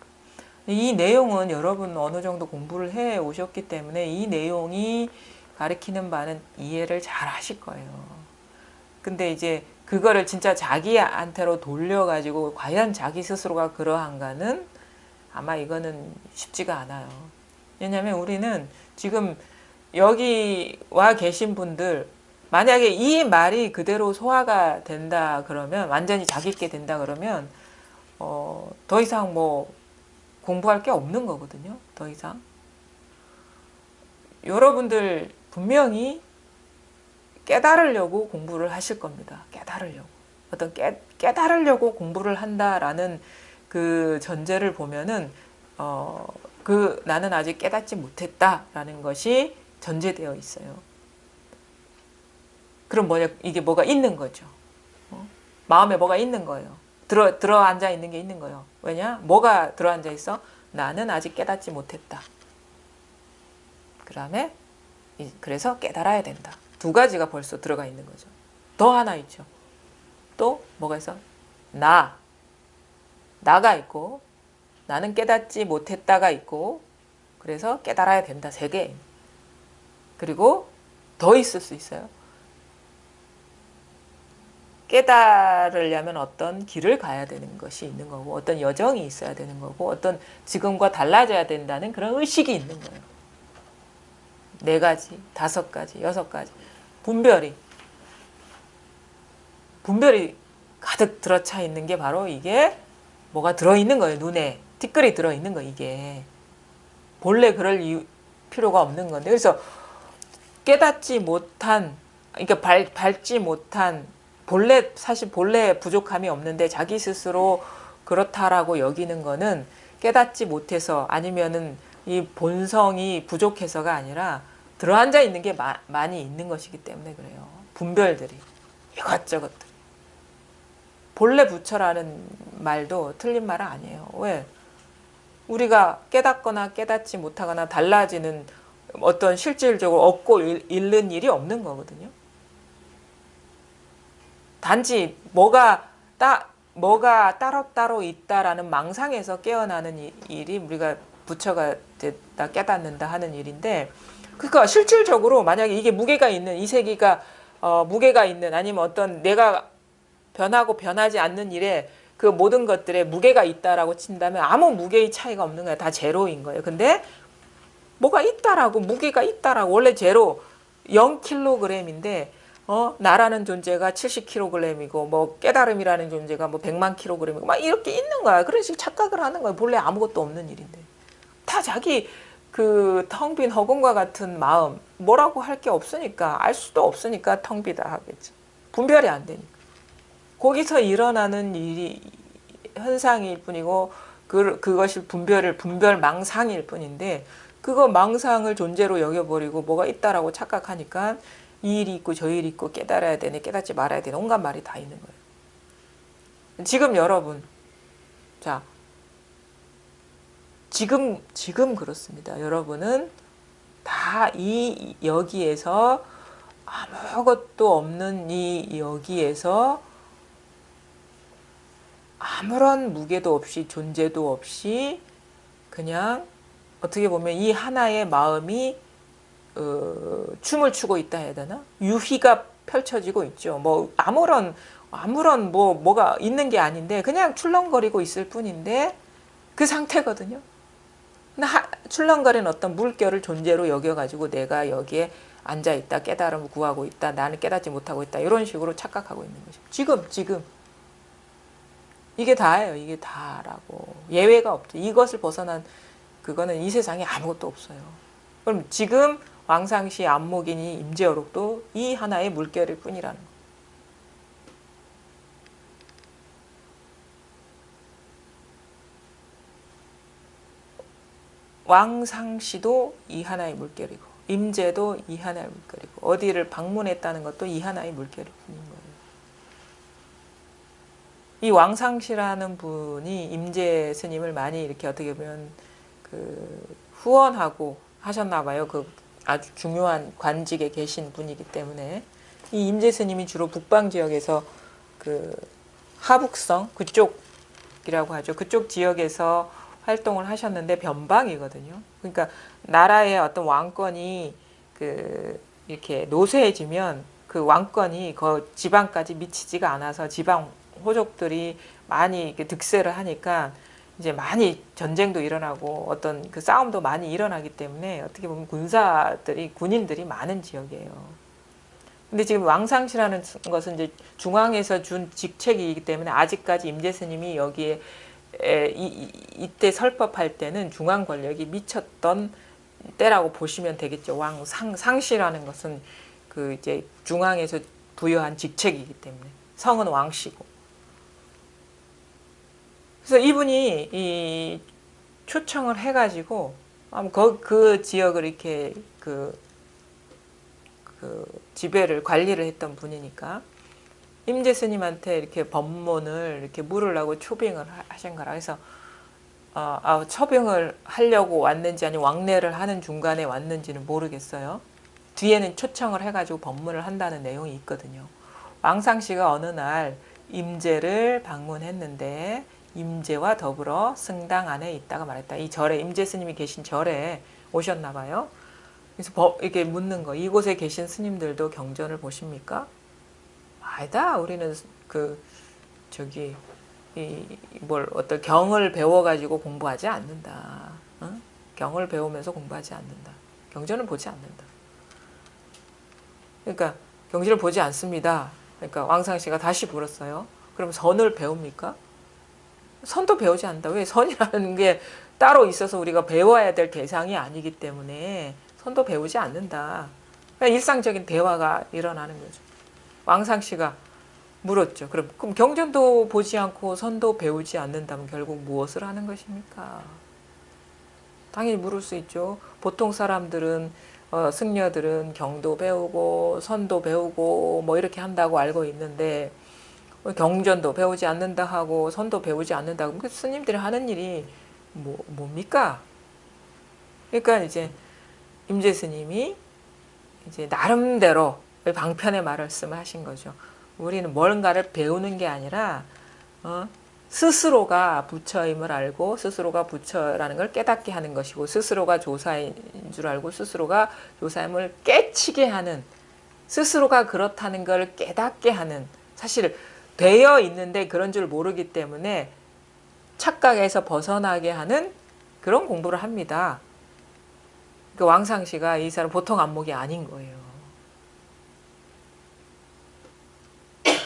이 내용은 여러분 어느 정도 공부를 해 오셨기 때문에 이 내용이 가리키는 바는 이해를 잘 하실 거예요. 근데 이제 그거를 진짜 자기한테로 돌려가지고 과연 자기 스스로가 그러한가는 아마 이거는 쉽지가 않아요. 왜냐하면 우리는 지금 여기 와 계신 분들 만약에 이 말이 그대로 소화가 된다 그러면 완전히 자기 있게 된다 그러면 더 이상 뭐 공부할 게 없는 거거든요. 더 이상. 여러분들 분명히 깨달으려고 공부를 하실 겁니다. 깨달으려고. 어떤 깨달으려고 공부를 한다라는 그 전제를 보면은 나는 아직 깨닫지 못했다라는 것이 전제되어 있어요. 그럼 이게 뭐가 있는 거죠. 마음에 뭐가 있는 거예요. 들어 앉아 있는 게 있는 거예요. 왜냐? 뭐가 들어 앉아 있어? 나는 아직 깨닫지 못했다. 그다음에 그래서 깨달아야 된다. 두 가지가 벌써 들어가 있는 거죠. 더 하나 있죠. 또 뭐가 있어? 나가 있고 나는 깨닫지 못했다가 있고 그래서 깨달아야 된다. 세 개. 그리고 더 있을 수 있어요. 깨달으려면 어떤 길을 가야 되는 것이 있는 거고 어떤 여정이 있어야 되는 거고 어떤 지금과 달라져야 된다는 그런 의식이 있는 거예요. 4가지, 5가지, 6가지 분별이 가득 들어차 있는 게 바로 이게 뭐가 들어있는 거예요. 눈에 티끌이 들어있는 거 이게 본래 그럴 필요가 없는 건데 그래서 깨닫지 못한 그러니까 밟지 못한 사실 본래 부족함이 없는데 자기 스스로 그렇다라고 여기는 거는 깨닫지 못해서 아니면은 이 본성이 부족해서가 아니라 들어앉아 있는 게 많이 있는 것이기 때문에 그래요. 분별들이 이것저것들. 본래 부처라는 말도 틀린 말은 아니에요. 왜? 우리가 깨닫거나 깨닫지 못하거나 달라지는 어떤 실질적으로 얻고 잃는 일이 없는 거거든요. 단지 뭐가 따로따로 있다라는 망상에서 깨어나는 일이 우리가 부처가 됐다 깨닫는다 하는 일인데 그러니까 실질적으로 만약에 이게 무게가 있는 이 세계가 무게가 있는 아니면 어떤 내가 변하고 변하지 않는 일에 그 모든 것들에 무게가 있다라고 친다면 아무 무게의 차이가 없는 거야. 다 제로인 거예요. 근데 뭐가 있다라고 무게가 있다라고 원래 제로 0kg인데 나라는 존재가 70kg이고 뭐 깨달음이라는 존재가 뭐 100만 kg이고 막 이렇게 있는 거야. 그런 식으로 착각을 하는 거야. 본래 아무것도 없는 일인데. 다 자기 그 텅 빈 허공과 같은 마음 뭐라고 할 게 없으니까 알 수도 없으니까 텅 비다 하겠지. 분별이 안 되니까. 거기서 일어나는 일이 현상일 뿐이고 그것이 분별 망상일 뿐인데 그거 망상을 존재로 여겨버리고 뭐가 있다라고 착각하니까 이 일이 있고 저 일이 있고 깨달아야 되네 깨닫지 말아야 되네 온갖 말이 다 있는 거예요. 지금 여러분 자 지금 그렇습니다. 여러분은 다 여기에서 아무것도 없는 이 여기에서 아무런 무게도 없이 존재도 없이 그냥 어떻게 보면 이 하나의 마음이 춤을 추고 있다 해야 되나? 유희가 펼쳐지고 있죠. 뭐 아무런 뭐가 있는 게 아닌데 그냥 출렁거리고 있을 뿐인데 그 상태거든요. 출렁거리는 어떤 물결을 존재로 여겨가지고 내가 여기에 앉아있다, 깨달음을 구하고 있다, 나는 깨닫지 못하고 있다, 이런 식으로 착각하고 있는 거죠. 지금 이게 다예요. 이게 다라고. 예외가 없죠. 이것을 벗어난 그거는 이 세상에 아무것도 없어요. 그럼 지금 왕상시 안목이니 임재어록도 이 하나의 물결일 뿐이라는 거예요. 왕상시도 이 하나의 물결이고 임재도 이 하나의 물결이고 어디를 방문했다는 것도 이 하나의 물결일 뿐인 거예요. 이 왕상시라는 분이 임재 스님을 많이 이렇게 어떻게 보면 그 후원하고 하셨나 봐요. 그 아주 중요한 관직에 계신 분이기 때문에 이 임재 스님이 주로 북방 지역에서 그 하북성 그쪽이라고 하죠. 그쪽 지역에서 활동을 하셨는데 변방이거든요. 그러니까 나라의 어떤 왕권이 그 이렇게 노쇠해지면 그 왕권이 그 지방까지 미치지가 않아서 지방 호족들이 많이 이렇게 득세를 하니까 이제 많이 전쟁도 일어나고 어떤 그 싸움도 많이 일어나기 때문에 어떻게 보면 군인들이 많은 지역이에요. 근데 지금 왕상시라는 것은 이제 중앙에서 준 직책이기 때문에 아직까지 임재 스님이 여기에 이때 설법할 때는 중앙 권력이 미쳤던 때라고 보시면 되겠죠. 상시라는 것은 그 이제 중앙에서 부여한 직책이기 때문에 성은 왕씨고. 그래서 이분이 이 초청을 해가지고 그 지역을 이렇게 그 지배를 관리를 했던 분이니까 임재 스님한테 이렇게 법문을 이렇게 물으려고 초빙을 하신 거라. 그래서 초빙을 하려고 왔는지 아니면 왕래를 하는 중간에 왔는지는 모르겠어요. 뒤에는 초청을 해가지고 법문을 한다는 내용이 있거든요. 왕상씨가 어느 날 임재를 방문했는데 임재와 더불어 승당 안에 있다가 말했다. 이 절에 임재 스님이 계신 절에 오셨나 봐요. 그래서 이렇게 묻는 거. 이곳에 계신 스님들도 경전을 보십니까? 아니다. 우리는 어떤 경을 배워가지고 공부하지 않는다. 응? 경을 배우면서 공부하지 않는다. 경전을 보지 않는다. 그러니까 경전을 보지 않습니다. 그러니까 왕상씨가 다시 물었어요. 그럼 선을 배웁니까? 선도 배우지 않는다. 왜? 선이라는 게 따로 있어서 우리가 배워야 될 대상이 아니기 때문에 선도 배우지 않는다. 그러니까 일상적인 대화가 일어나는 거죠. 왕상씨가 물었죠. 그럼 경전도 보지 않고 선도 배우지 않는다면 결국 무엇을 하는 것입니까? 당연히 물을 수 있죠. 보통 사람들은 승려들은 경도 배우고 선도 배우고 뭐 이렇게 한다고 알고 있는데 경전도 배우지 않는다 하고 선도 배우지 않는다 하고 스님들이 하는 일이 뭡니까? 그러니까 이제 임재 스님이 이제 나름대로 방편의 말씀을 하신 거죠. 우리는 뭔가를 배우는 게 아니라 스스로가 부처임을 알고 스스로가 부처라는 걸 깨닫게 하는 것이고 스스로가 조사인 줄 알고 스스로가 조사임을 깨치게 하는 스스로가 그렇다는 걸 깨닫게 하는 사실 되어 있는데 그런 줄 모르기 때문에 착각에서 벗어나게 하는 그런 공부를 합니다. 그 왕상씨가 이 사람 보통 안목이 아닌 거예요.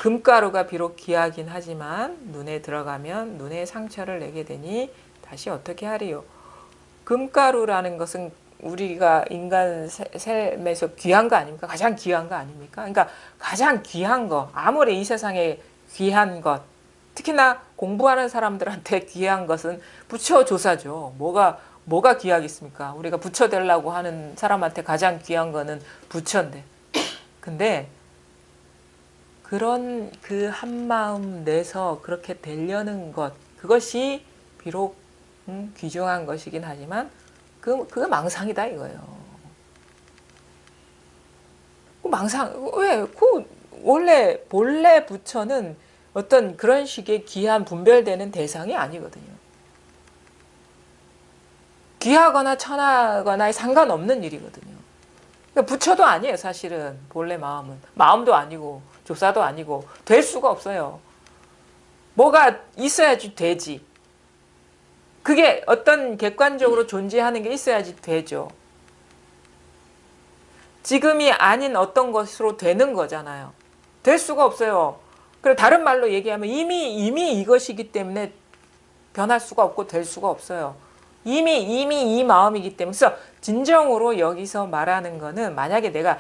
금가루가 비록 귀하긴 하지만 눈에 들어가면 눈에 상처를 내게 되니 다시 어떻게 하리요. 금가루라는 것은 우리가 인간 삶에서 귀한 거 아닙니까? 가장 귀한 거 아닙니까? 그러니까 가장 귀한 거, 아무리 이 세상에 귀한 것, 특히나 공부하는 사람들한테 귀한 것은 부처 조사죠. 뭐가 귀하겠습니까? 우리가 부처 되려고 하는 사람한테 가장 귀한 거는 부처인데. 근데 그런 그 한마음 내서 그렇게 되려는 것, 그것이 비록 귀중한 것이긴 하지만 그거 망상이다 이거예요. 망상, 왜? 원래 본래 부처는 어떤 그런 식의 귀한 분별되는 대상이 아니거든요. 귀하거나 천하거나 상관없는 일이거든요. 그러니까 부처도 아니에요, 사실은. 본래 마음은. 마음도 아니고 조사도 아니고 될 수가 없어요. 뭐가 있어야지 되지. 그게 어떤 객관적으로 존재하는 게 있어야지 되죠. 지금이 아닌 어떤 것으로 되는 거잖아요. 될 수가 없어요. 그리고 다른 말로 얘기하면 이미 이것이기 때문에 변할 수가 없고 될 수가 없어요. 이미 이 마음이기 때문에. 그래서 진정으로 여기서 말하는 거는 만약에 내가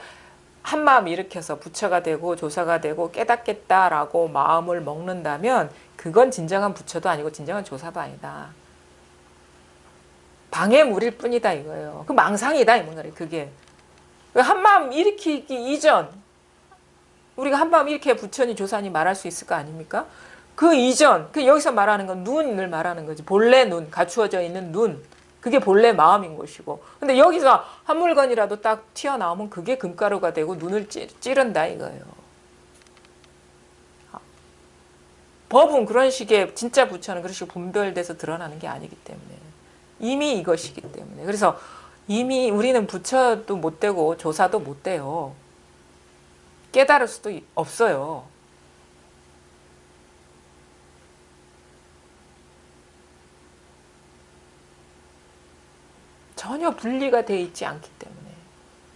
한 마음 일으켜서 부처가 되고 조사가 되고 깨닫겠다라고 마음을 먹는다면 그건 진정한 부처도 아니고 진정한 조사도 아니다. 방해물일 뿐이다 이거예요. 그 망상이다 이 말이에요. 그게. 한 마음 일으키기 이전 우리가 한 마음 일으켜야 부처니 조사니 말할 수 있을 거 아닙니까? 그 이전, 그 여기서 말하는 건 눈을 말하는 거지. 본래 눈, 갖추어져 있는 눈. 그게 본래 마음인 것이고. 근데 여기서 한 물건이라도 딱 튀어나오면 그게 금가루가 되고 눈을 찌른다 이거예요. 법은 그런 식의 진짜 부처는 그런 식으로 분별돼서 드러나는 게 아니기 때문에. 이미 이것이기 때문에. 그래서 이미 우리는 부처도 못 되고 조사도 못 돼요. 깨달을 수도 없어요. 전혀 분리가 돼 있지 않기 때문에.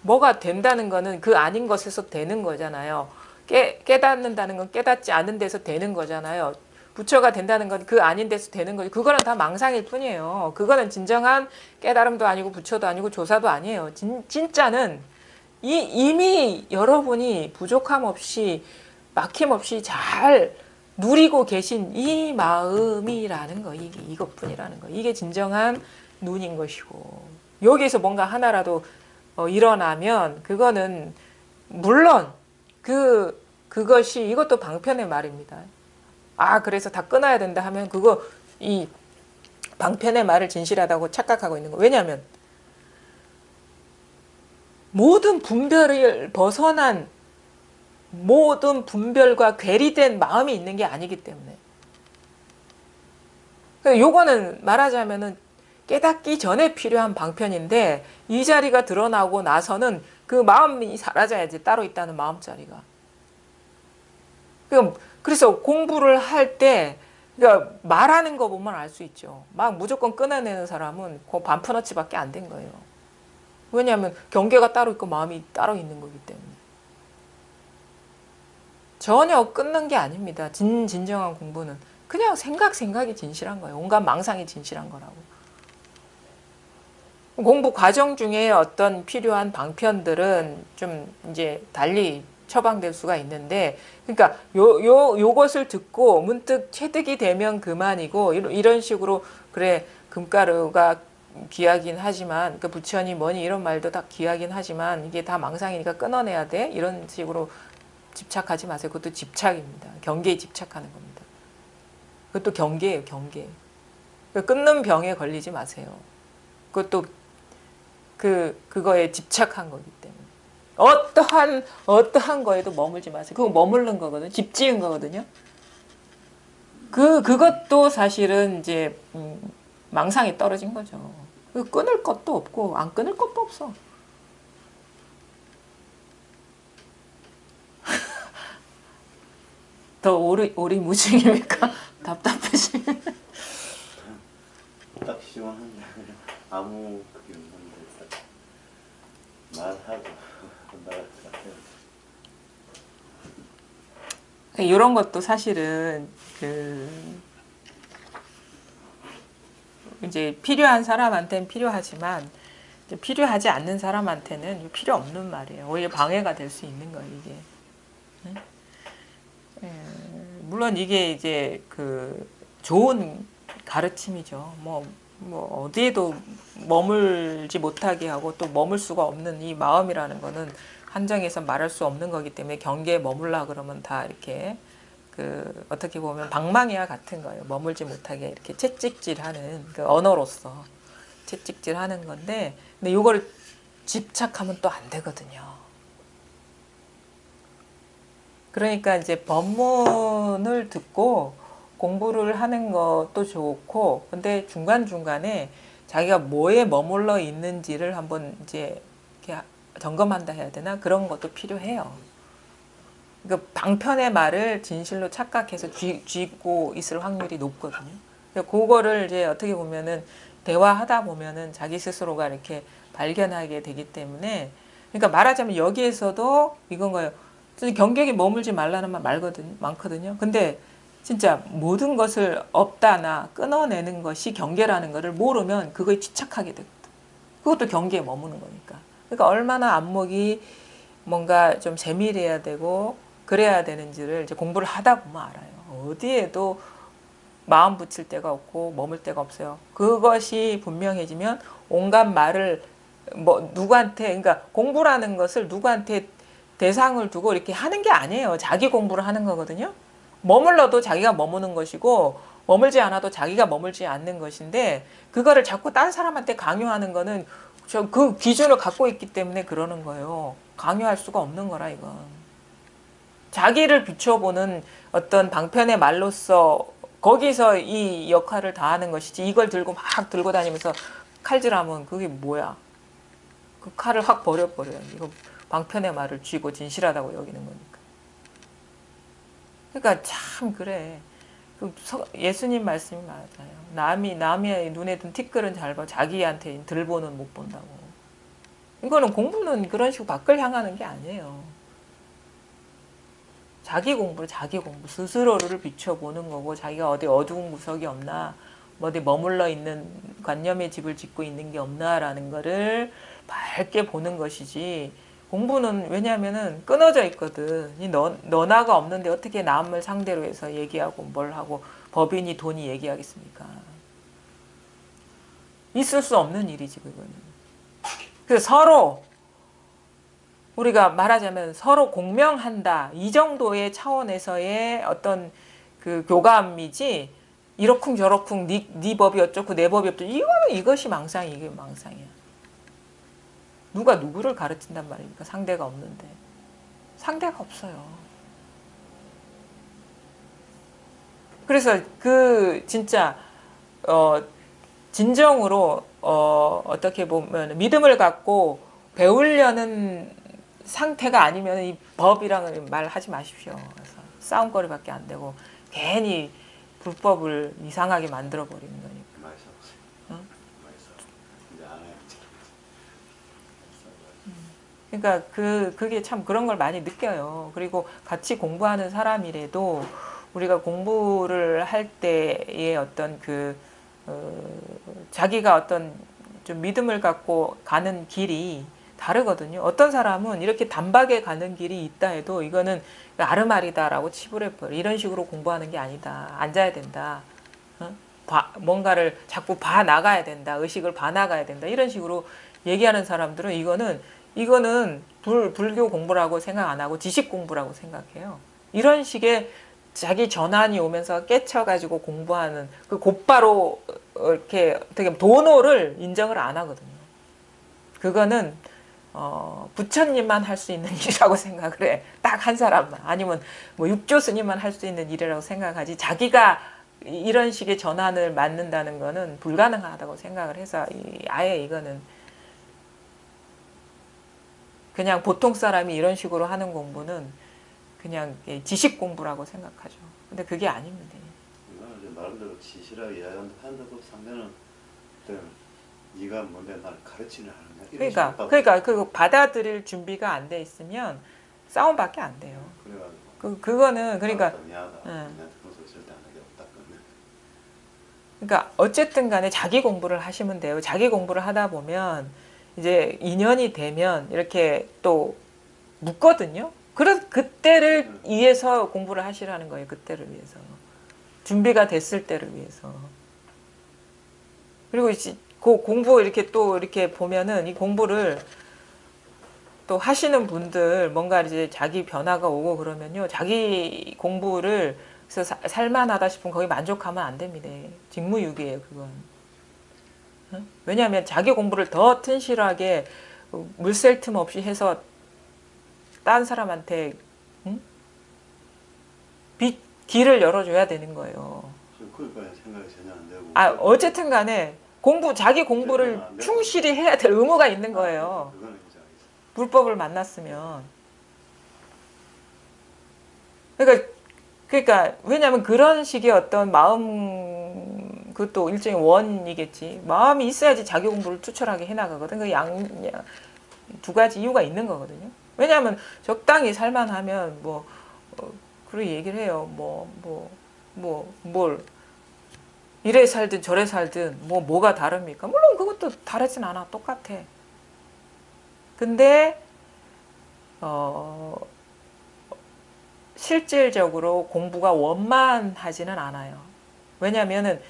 뭐가 된다는 거는 그 아닌 것에서 되는 거잖아요. 깨닫는다는 건 깨닫지 않는 데서 되는 거잖아요. 부처가 된다는 건 그 아닌 데서 되는 거지. 그거는 다 망상일 뿐이에요. 그거는 진정한 깨달음도 아니고 부처도 아니고 조사도 아니에요. 진짜는 이미 여러분이 부족함 없이 막힘 없이 잘 누리고 계신 이 마음이라는 거, 이것뿐이라는 거. 이게 진정한 눈인 것이고 여기에서 뭔가 하나라도 일어나면 그거는 물론 그것이 이것도 방편의 말입니다. 아 그래서 다 끊어야 된다 하면 그거 이 방편의 말을 진실하다고 착각하고 있는 거. 왜냐하면 모든 분별을 벗어난 모든 분별과 괴리된 마음이 있는 게 아니기 때문에. 요거는 말하자면은 깨닫기 전에 필요한 방편인데 이 자리가 드러나고 나서는 그 마음이 사라져야지 따로 있다는 마음자리가. 그래서 공부를 할 때 그러니까 말하는 거 보면 알 수 있죠. 막 무조건 끊어내는 사람은 그 반푼어치밖에 안 된 거예요. 왜냐하면 경계가 따로 있고 마음이 따로 있는 거기 때문에. 전혀 끊는 게 아닙니다. 진정한 공부는. 그냥 생각이 진실한 거예요. 온갖 망상이 진실한 거라고. 공부 과정 중에 어떤 필요한 방편들은 좀 이제 달리 처방될 수가 있는데, 그러니까 요것을 듣고 문득 체득이 되면 그만이고, 이런 식으로, 그래, 금가루가 귀하긴 하지만, 그 부처니 뭐니 이런 말도 다 귀하긴 하지만, 이게 다 망상이니까 끊어내야 돼? 이런 식으로 집착하지 마세요. 그것도 집착입니다. 경계에 집착하는 겁니다. 그것도 경계예요, 경계. 끊는 병에 걸리지 마세요. 그것도 그거에 집착한 거기 때문에. 어떠한 거에도 머물지 마세요. 그거 머무른 거거든요. 집 지은 거거든요. 그것도 사실은 이제, 망상이 떨어진 거죠. 끊을 것도 없고, 안 끊을 것도 없어. 더 오리무중입니까? 답답하시네. 딱 시원한데 아무 그게 없는데 말하고 나갈 것 같아요. 이런 것도 사실은 이제 필요한 사람한테는 필요하지만 이제 필요하지 않는 사람한테는 필요 없는 말이에요. 오히려 방해가 될 수 있는 거예요, 이게. 물론 이게 이제 좋은 가르침이죠. 뭐 어디에도 머물지 못하게 하고 또 머물 수가 없는 이 마음이라는 거는 한정해서 말할 수 없는 거기 때문에 경계에 머물라 그러면 다 이렇게 어떻게 보면 방망이와 같은 거예요. 머물지 못하게 이렇게 채찍질하는 언어로서 채찍질하는 건데, 근데 이거를 집착하면 또 안 되거든요. 그러니까 이제 법문을 듣고 공부를 하는 것도 좋고, 근데 중간중간에 자기가 뭐에 머물러 있는지를 한번 이제 이렇게 점검한다 해야 되나? 그런 것도 필요해요. 그 방편의 말을 진실로 착각해서 쥐고 있을 확률이 높거든요. 그거를 이제 어떻게 보면은 대화하다 보면은 자기 스스로가 이렇게 발견하게 되기 때문에, 그러니까 말하자면 여기에서도 이건 거예요. 경계에 머물지 말라는 말 많거든요. 근데 진짜 모든 것을 없다나 끊어내는 것이 경계라는 것을 모르면 그거에 집착하게 되거든. 그것도 경계에 머무는 거니까. 그러니까 얼마나 안목이 뭔가 좀 세밀해야 되고 그래야 되는지를 이제 공부를 하다 보면 알아요. 어디에도 마음 붙일 데가 없고 머물 데가 없어요. 그것이 분명해지면 온갖 말을 뭐 누구한테, 그러니까 공부라는 것을 누구한테 대상을 두고 이렇게 하는 게 아니에요. 자기 공부를 하는 거거든요. 머물러도 자기가 머무는 것이고 머물지 않아도 자기가 머물지 않는 것인데, 그거를 자꾸 다른 사람한테 강요하는 거는 저 그 기준을 갖고 있기 때문에 그러는 거예요. 강요할 수가 없는 거라 이건. 자기를 비춰보는 어떤 방편의 말로서 거기서 이 역할을 다하는 것이지, 이걸 들고 막 들고 다니면서 칼질하면 그게 뭐야. 그 칼을 확 버려버려요. 이거 방편의 말을 쥐고 진실하다고 여기는 거니까. 그러니까 참 그래. 예수님 말씀이 맞아요. 남의 눈에 든 티끌은 잘 봐. 자기한테 들보는 못 본다고. 이거는 공부는 그런 식으로 밖을 향하는 게 아니에요. 자기 공부, 스스로를 비춰보는 거고, 자기가 어디 어두운 구석이 없나, 어디 머물러 있는 관념의 집을 짓고 있는 게 없나라는 거를 밝게 보는 것이지, 공부는 왜냐하면은 끊어져 있거든. 너나가 없는데 어떻게 남을 상대로 해서 얘기하고 뭘 하고 법인이 돈이 얘기하겠습니까? 있을 수 없는 일이지 그거는. 그래서 서로 우리가 말하자면 서로 공명한다, 이 정도의 차원에서의 어떤 그 교감이지, 이러쿵저러쿵 네 법이 어쩌고 내 법이 어쩌고, 이것이 망상이, 이게 망상이야. 누가 누구를 가르친단 말입니까? 상대가 없는데. 상대가 없어요. 그래서 그 진짜 진정으로 어떻게 보면 믿음을 갖고 배우려는 상태가 아니면 이 법이랑은 말하지 마십시오. 그래서 싸움거리밖에 안 되고 괜히 불법을 이상하게 만들어 버리는 거니까. 그러니까 그게 참 그런 걸 많이 느껴요. 그리고 같이 공부하는 사람이라도 우리가 공부를 할 때의 어떤 자기가 어떤 좀 믿음을 갖고 가는 길이 다르거든요. 어떤 사람은 이렇게 단박에 가는 길이 있다 해도 이거는 아르마리다라고 치부해버려. 이런 식으로 공부하는 게 아니다. 앉아야 된다. 뭔가를 자꾸 봐 나가야 된다. 의식을 봐 나가야 된다. 이런 식으로 얘기하는 사람들은 이거는 불교 공부라고 생각 안 하고 지식 공부라고 생각해요. 이런 식의 자기 전환이 오면서 깨쳐가지고 공부하는 그 곧바로 이렇게 어떻게 보면 도노를 인정을 안 하거든요. 그거는 부처님만 할 수 있는 일이라고 생각을 해. 딱 한 사람만. 아니면 뭐 육조 스님만 할 수 있는 일이라고 생각하지, 자기가 이런 식의 전환을 맞는다는 거는 불가능하다고 생각을 해서 아예 이거는 그냥 보통 사람이 이런 식으로 하는 공부는 그냥 지식 공부라고 생각하죠. 근데 그게 아닙니다. 이거는 나름대로 지시라고 이야기하는데도 상대는 네가 뭔데 나를 가르치려 하느냐. 그러니까 그 받아들일 준비가 안 돼 있으면 싸움밖에 안 돼요. 그래가지고 그거는 그러니까 미안하다. 그런 소리 절대 안 하게 없다. 그러니까 어쨌든 간에 자기 공부를 하시면 돼요. 자기 공부를 하다 보면 이제 인연이 되면 이렇게 또 묻거든요. 그때를 위해서 공부를 하시라는 거예요. 그때를 위해서. 준비가 됐을 때를 위해서. 그리고 그 공부 이렇게 보면은 이 공부를 또 하시는 분들 뭔가 이제 자기 변화가 오고 그러면요. 자기 공부를 그래서 살만하다 싶으면 거기 만족하면 안 됩니다. 직무유기예요, 그건. 왜냐하면 자기 공부를 더 튼실하게 물샐 틈 없이 해서 딴 사람한테 길을 열어줘야 되는 거예요. 그러니까 생각이 전혀 안 되고. 어쨌든 간에 자기 공부를 충실히 해야 될 의무가 있는 거예요. 불법을 만났으면. 그러니까 왜냐하면 그런 식의 어떤 마음, 그것도 일종의 원이겠지. 마음이 있어야지 자기 공부를 투철하게 해나가거든. 두 가지 이유가 있는 거거든요. 왜냐하면 적당히 살만하면 그런 얘기를 해요. 뭘 이래 살든 저래 살든 뭐가 다릅니까? 물론 그것도 다르진 않아. 똑같아. 근데 실질적으로 공부가 원만하지는 않아요. 왜냐면은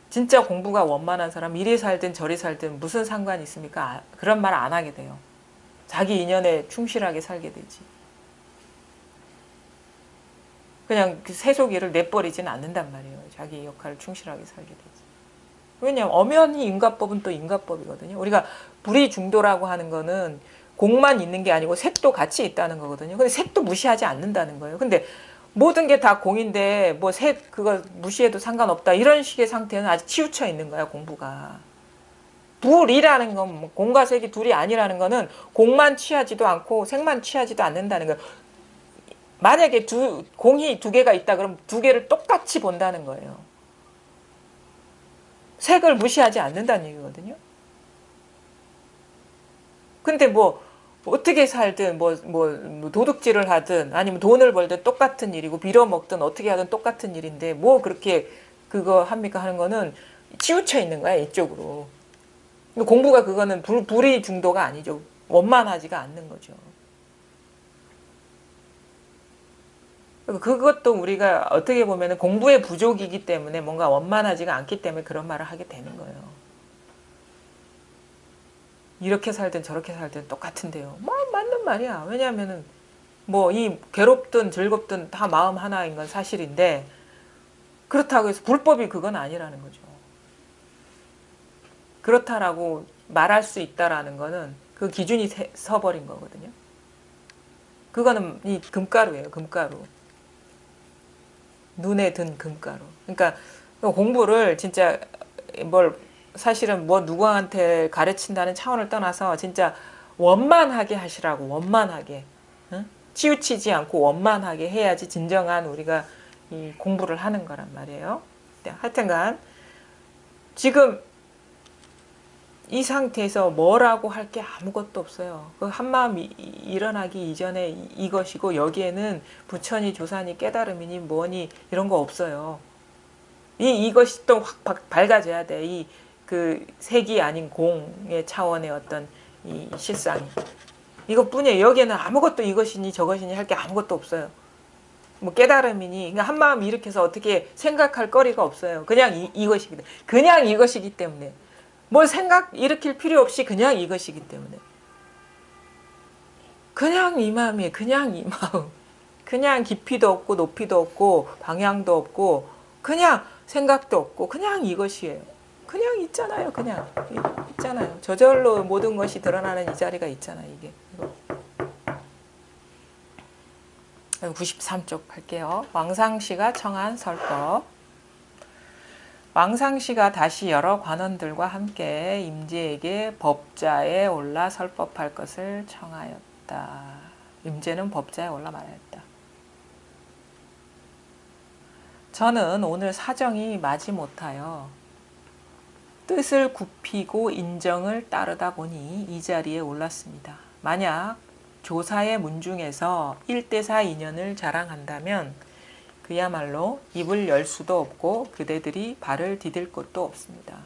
진짜 공부가 원만한 사람 이리 살든 저리 살든 무슨 상관이 있습니까? 그런 말 안 하게 돼요. 자기 인연에 충실하게 살게 되지. 그냥 그 세속일을 내버리지는 않는단 말이에요. 자기 역할을 충실하게 살게 되지. 왜냐하면 엄연히 인과법은 또 인과법이거든요. 우리가 불이중도라고 하는 거는 공만 있는 게 아니고 색도 같이 있다는 거거든요. 근데 색도 무시하지 않는다는 거예요. 근데 모든 게 다 공인데 색 그거 무시해도 상관없다 이런 식의 상태는 아직 치우쳐 있는 거야, 공부가. 불이라는 건 공과 색이 둘이 아니라는 거는 공만 취하지도 않고 색만 취하지도 않는다는 거예요. 만약에 공이 두 개가 있다 그러면 두 개를 똑같이 본다는 거예요. 색을 무시하지 않는다는 얘기거든요. 근데 어떻게 살든 도둑질을 하든 아니면 돈을 벌든 똑같은 일이고 빌어먹든 어떻게 하든 똑같은 일인데 그렇게 그거 합니까 하는 거는 치우쳐 있는 거야, 이쪽으로. 공부가 그거는 불의 중도가 아니죠. 원만하지가 않는 거죠. 그것도 우리가 어떻게 보면 공부의 부족이기 때문에 뭔가 원만하지가 않기 때문에 그런 말을 하게 되는 거예요. 이렇게 살든 저렇게 살든 똑같은데요. 맞는 말이야. 왜냐하면은 이 괴롭든 즐겁든 다 마음 하나인 건 사실인데 그렇다고 해서 불법이 그건 아니라는 거죠. 그렇다라고 말할 수 있다라는 거는 그 기준이 서버린 거거든요. 그거는 이 금가루예요. 금가루. 눈에 든 금가루. 그러니까 공부를 진짜 사실은 누구한테 가르친다는 차원을 떠나서 진짜 원만하게 하시라고. 원만하게. 응? 치우치지 않고 원만하게 해야지 진정한 우리가 이 공부를 하는 거란 말이에요. 하여튼간 지금 이 상태에서 뭐라고 할 게 아무것도 없어요. 그 한마음 일어나기 이전에 이것이고 여기에는 부처니 조사니 깨달음이니 뭐니 이런 거 없어요. 이것이 또 확 밝아져야 돼. 그 색이 아닌 공의 차원의 어떤 이 실상이. 이것뿐이에요. 여기에는 아무것도 이것이니 저것이니 할 게 아무것도 없어요. 깨달음이니 그러니까 한마음 일으켜서 어떻게 생각할 거리가 없어요. 그냥 그냥 이것이기 때문에. 뭘 생각 일으킬 필요 없이 그냥 이것이기 때문에. 그냥 이 마음이에요. 그냥 이 마음. 그냥 깊이도 없고 높이도 없고 방향도 없고 그냥 생각도 없고 그냥 이것이에요. 그냥 있잖아요. 그냥 있잖아요. 저절로 모든 것이 드러나는 이 자리가 있잖아요. 이게. 93쪽 할게요. 왕상씨가 청한 설법. 왕상씨가 다시 여러 관원들과 함께 임재에게 법자에 올라 설법할 것을 청하였다. 임재는 법자에 올라 말하였다. 저는 오늘 사정이 마지못하여 뜻을 굽히고 인정을 따르다 보니 이 자리에 올랐습니다. 만약 조사의 문중에서 1대4 인연을 자랑한다면 그야말로 입을 열 수도 없고 그대들이 발을 디딜 곳도 없습니다.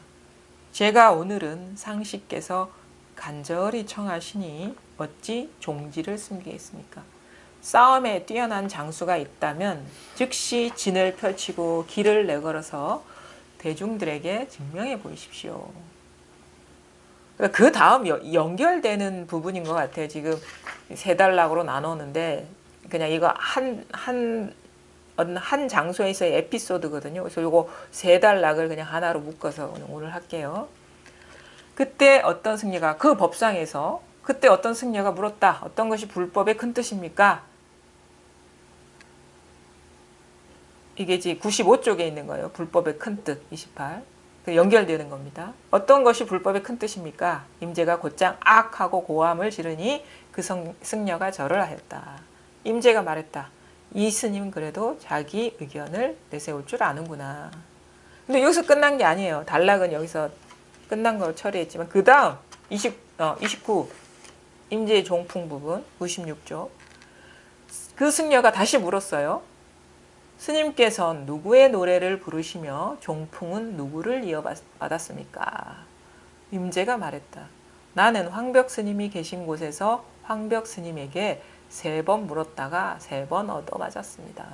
제가 오늘은 상씨께서 간절히 청하시니 어찌 종지를 숨기겠습니까? 싸움에 뛰어난 장수가 있다면 즉시 진을 펼치고 길을 내걸어서 대중들에게 증명해 보이십시오. 그 다음 연결되는 부분인 것 같아요. 지금 세 단락으로 나누는데 그냥 이거 한 장소에서의 에피소드거든요. 그래서 이거 세 단락을 그냥 하나로 묶어서 오늘 할게요. 그때 어떤 승려가 그 법상에서 그때 어떤 승려가 물었다. 어떤 것이 불법의 큰 뜻입니까? 이게 이제 95쪽에 있는 거예요. 불법의 큰 뜻 28. 연결되는 겁니다. 어떤 것이 불법의 큰 뜻입니까? 임재가 곧장 악하고 고함을 지르니 그 승려가 절을 하였다. 임재가 말했다. 이 스님 그래도 자기 의견을 내세울 줄 아는구나. 근데 여기서 끝난 게 아니에요. 단락은 여기서 끝난 걸 처리했지만 그 다음 29 임재의 종풍 부분 96조 그 승려가 다시 물었어요. 스님께서는 누구의 노래를 부르시며 종풍은 누구를 이어받았습니까? 임재가 말했다. 나는 황벽 스님이 계신 곳에서 황벽 스님에게 3번 물었다가 3번 얻어맞았습니다.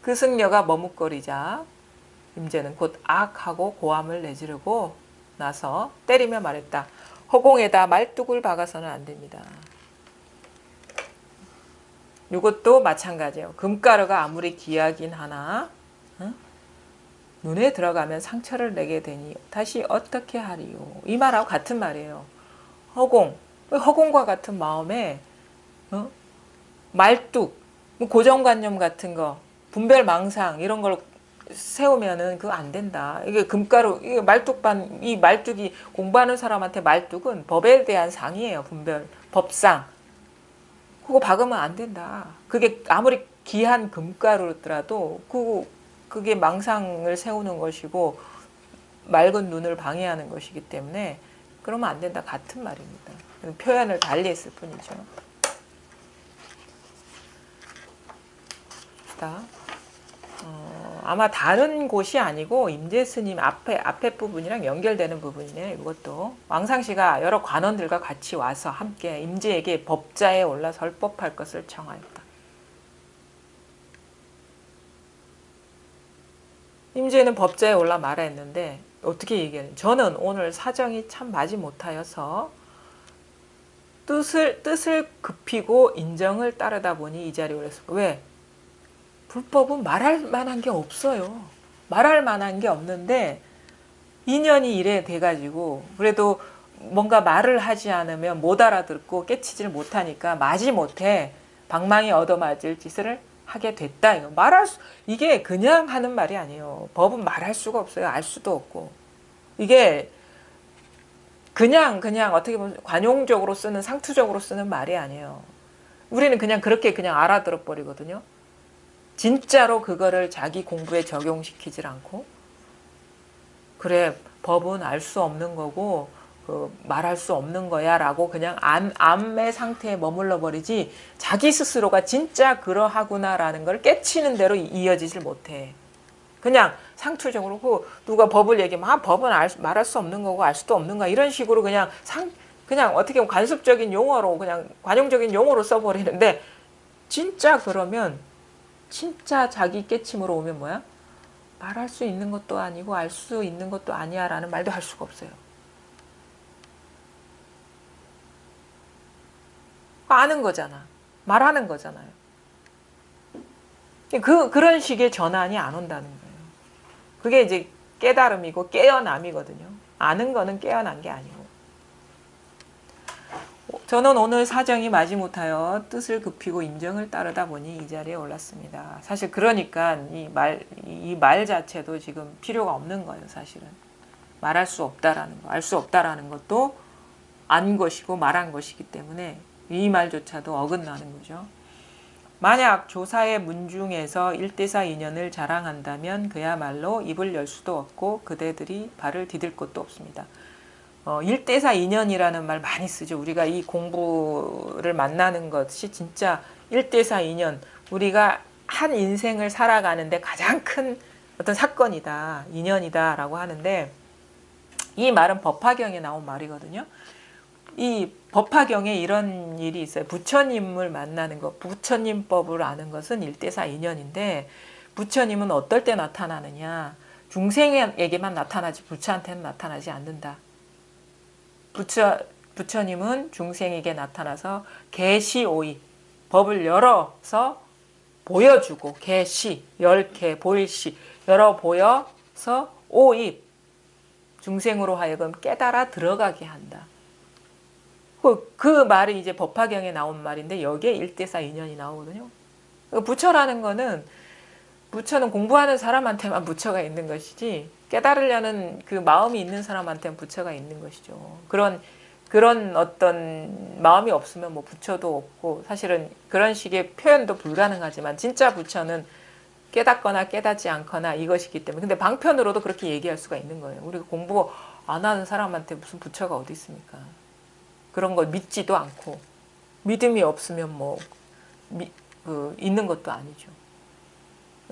그 승려가 머뭇거리자 임재는 곧 악하고 고함을 내지르고 나서 때리며 말했다. 허공에다 말뚝을 박아서는 안 됩니다. 이것도 마찬가지예요. 금가루가 아무리 귀하긴 하나 눈에 들어가면 상처를 내게 되니 다시 어떻게 하리요. 이 말하고 같은 말이에요. 허공과 같은 마음에 말뚝, 고정관념 같은 거, 분별망상 이런 걸 세우면은 그거 안 된다. 이게 금가루, 이게 말뚝반, 이 말뚝이 공부하는 사람한테 말뚝은 법에 대한 상이에요. 분별, 법상. 그거 박으면 안 된다. 그게 아무리 귀한 금가루더라도 그게 망상을 세우는 것이고 맑은 눈을 방해하는 것이기 때문에 그러면 안 된다. 같은 말입니다. 표현을 달리 했을 뿐이죠. 아마 다른 곳이 아니고 임재 스님 앞에 부분이랑 연결되는 부분이네요. 이것도 왕상씨가 여러 관원들과 같이 와서 함께 임재에게 법자에 올라 설법할 것을 청하였다. 임재는 법자에 올라 말했는데 어떻게 얘기해요? 저는 오늘 사정이 참 맞이 못하여서 뜻을 굽히고 인정을 따르다 보니 이 자리에 올랐습니다. 왜? 불법은 말할 만한 게 없어요. 말할 만한 게 없는데 인연이 이래 돼가지고 그래도 뭔가 말을 하지 않으면 못 알아듣고 깨치지를 못하니까 마지 못해 방망이 얻어맞을 짓을 하게 됐다. 이게 그냥 하는 말이 아니에요. 법은 말할 수가 없어요. 알 수도 없고. 이게 그냥 어떻게 보면 관용적으로 쓰는 상투적으로 쓰는 말이 아니에요. 우리는 그냥 그렇게 그냥 알아들어 버리거든요. 진짜로 그거를 자기 공부에 적용시키질 않고 그래 법은 알 수 없는 거고 말할 수 없는 거야 라고 그냥 암의 상태에 머물러 버리지 자기 스스로가 진짜 그러하구나 라는 걸 깨치는 대로 이어지질 못해. 그냥 상투적으로 누가 법을 얘기하면 법은 말할 수 없는 거고 알 수도 없는 거야 이런 식으로 그냥 어떻게 보면 관습적인 용어로 그냥 관용적인 용어로 써버리는데 진짜 그러면 진짜 자기 깨침으로 오면 뭐야? 말할 수 있는 것도 아니고 알 수 있는 것도 아니야 라는 말도 할 수가 없어요. 아는 거잖아. 말하는 거잖아요. 그런 식의 전환이 안 온다는 거예요. 그게 이제 깨달음이고 깨어남이거든요. 아는 거는 깨어난 게 아니고. 저는 오늘 사정이 마지못하여 뜻을 굽히고 인정을 따르다 보니 이 자리에 올랐습니다. 사실 그러니까 이 말 자체도 지금 필요가 없는 거예요. 사실은 말할 수 없다라는 거, 알 수 없다라는 것도 안 것이고 말한 것이기 때문에 이 말조차도 어긋나는 거죠. 만약 조사의 문중에서 일대사 인연을 자랑한다면 그야말로 입을 열 수도 없고 그대들이 발을 디딜 곳도 없습니다. 일대사 인연이라는 말 많이 쓰죠. 우리가 이 공부를 만나는 것이 진짜 일대사 인연, 우리가 한 인생을 살아가는데 가장 큰 어떤 사건이다, 인연이다 라고 하는데 이 말은 법화경에 나온 말이거든요. 이 법화경에 이런 일이 있어요. 부처님을 만나는 것, 부처님법을 아는 것은 일대사 인연인데 부처님은 어떨 때 나타나느냐, 중생에게만 나타나지 부처한테는 나타나지 않는다. 부처님은 중생에게 나타나서 계시오이, 법을 열어서 보여주고, 계시, 열개, 보일시, 열어 보여서 오입, 중생으로 하여금 깨달아 들어가게 한다. 그 말이 이제 법화경에 나온 말인데 여기에 일대사 인연이 나오거든요. 부처라는 거는 부처는 공부하는 사람한테만 부처가 있는 것이지 깨달으려는 그 마음이 있는 사람한테는 부처가 있는 것이죠. 그런 어떤 마음이 없으면 뭐 부처도 없고 사실은 그런 식의 표현도 불가능하지만 진짜 부처는 깨닫거나 깨닫지 않거나 이것이기 때문에 근데 방편으로도 그렇게 얘기할 수가 있는 거예요. 우리가 공부 안 하는 사람한테 무슨 부처가 어디 있습니까? 그런 걸 믿지도 않고 믿음이 없으면 뭐 있는 것도 아니죠.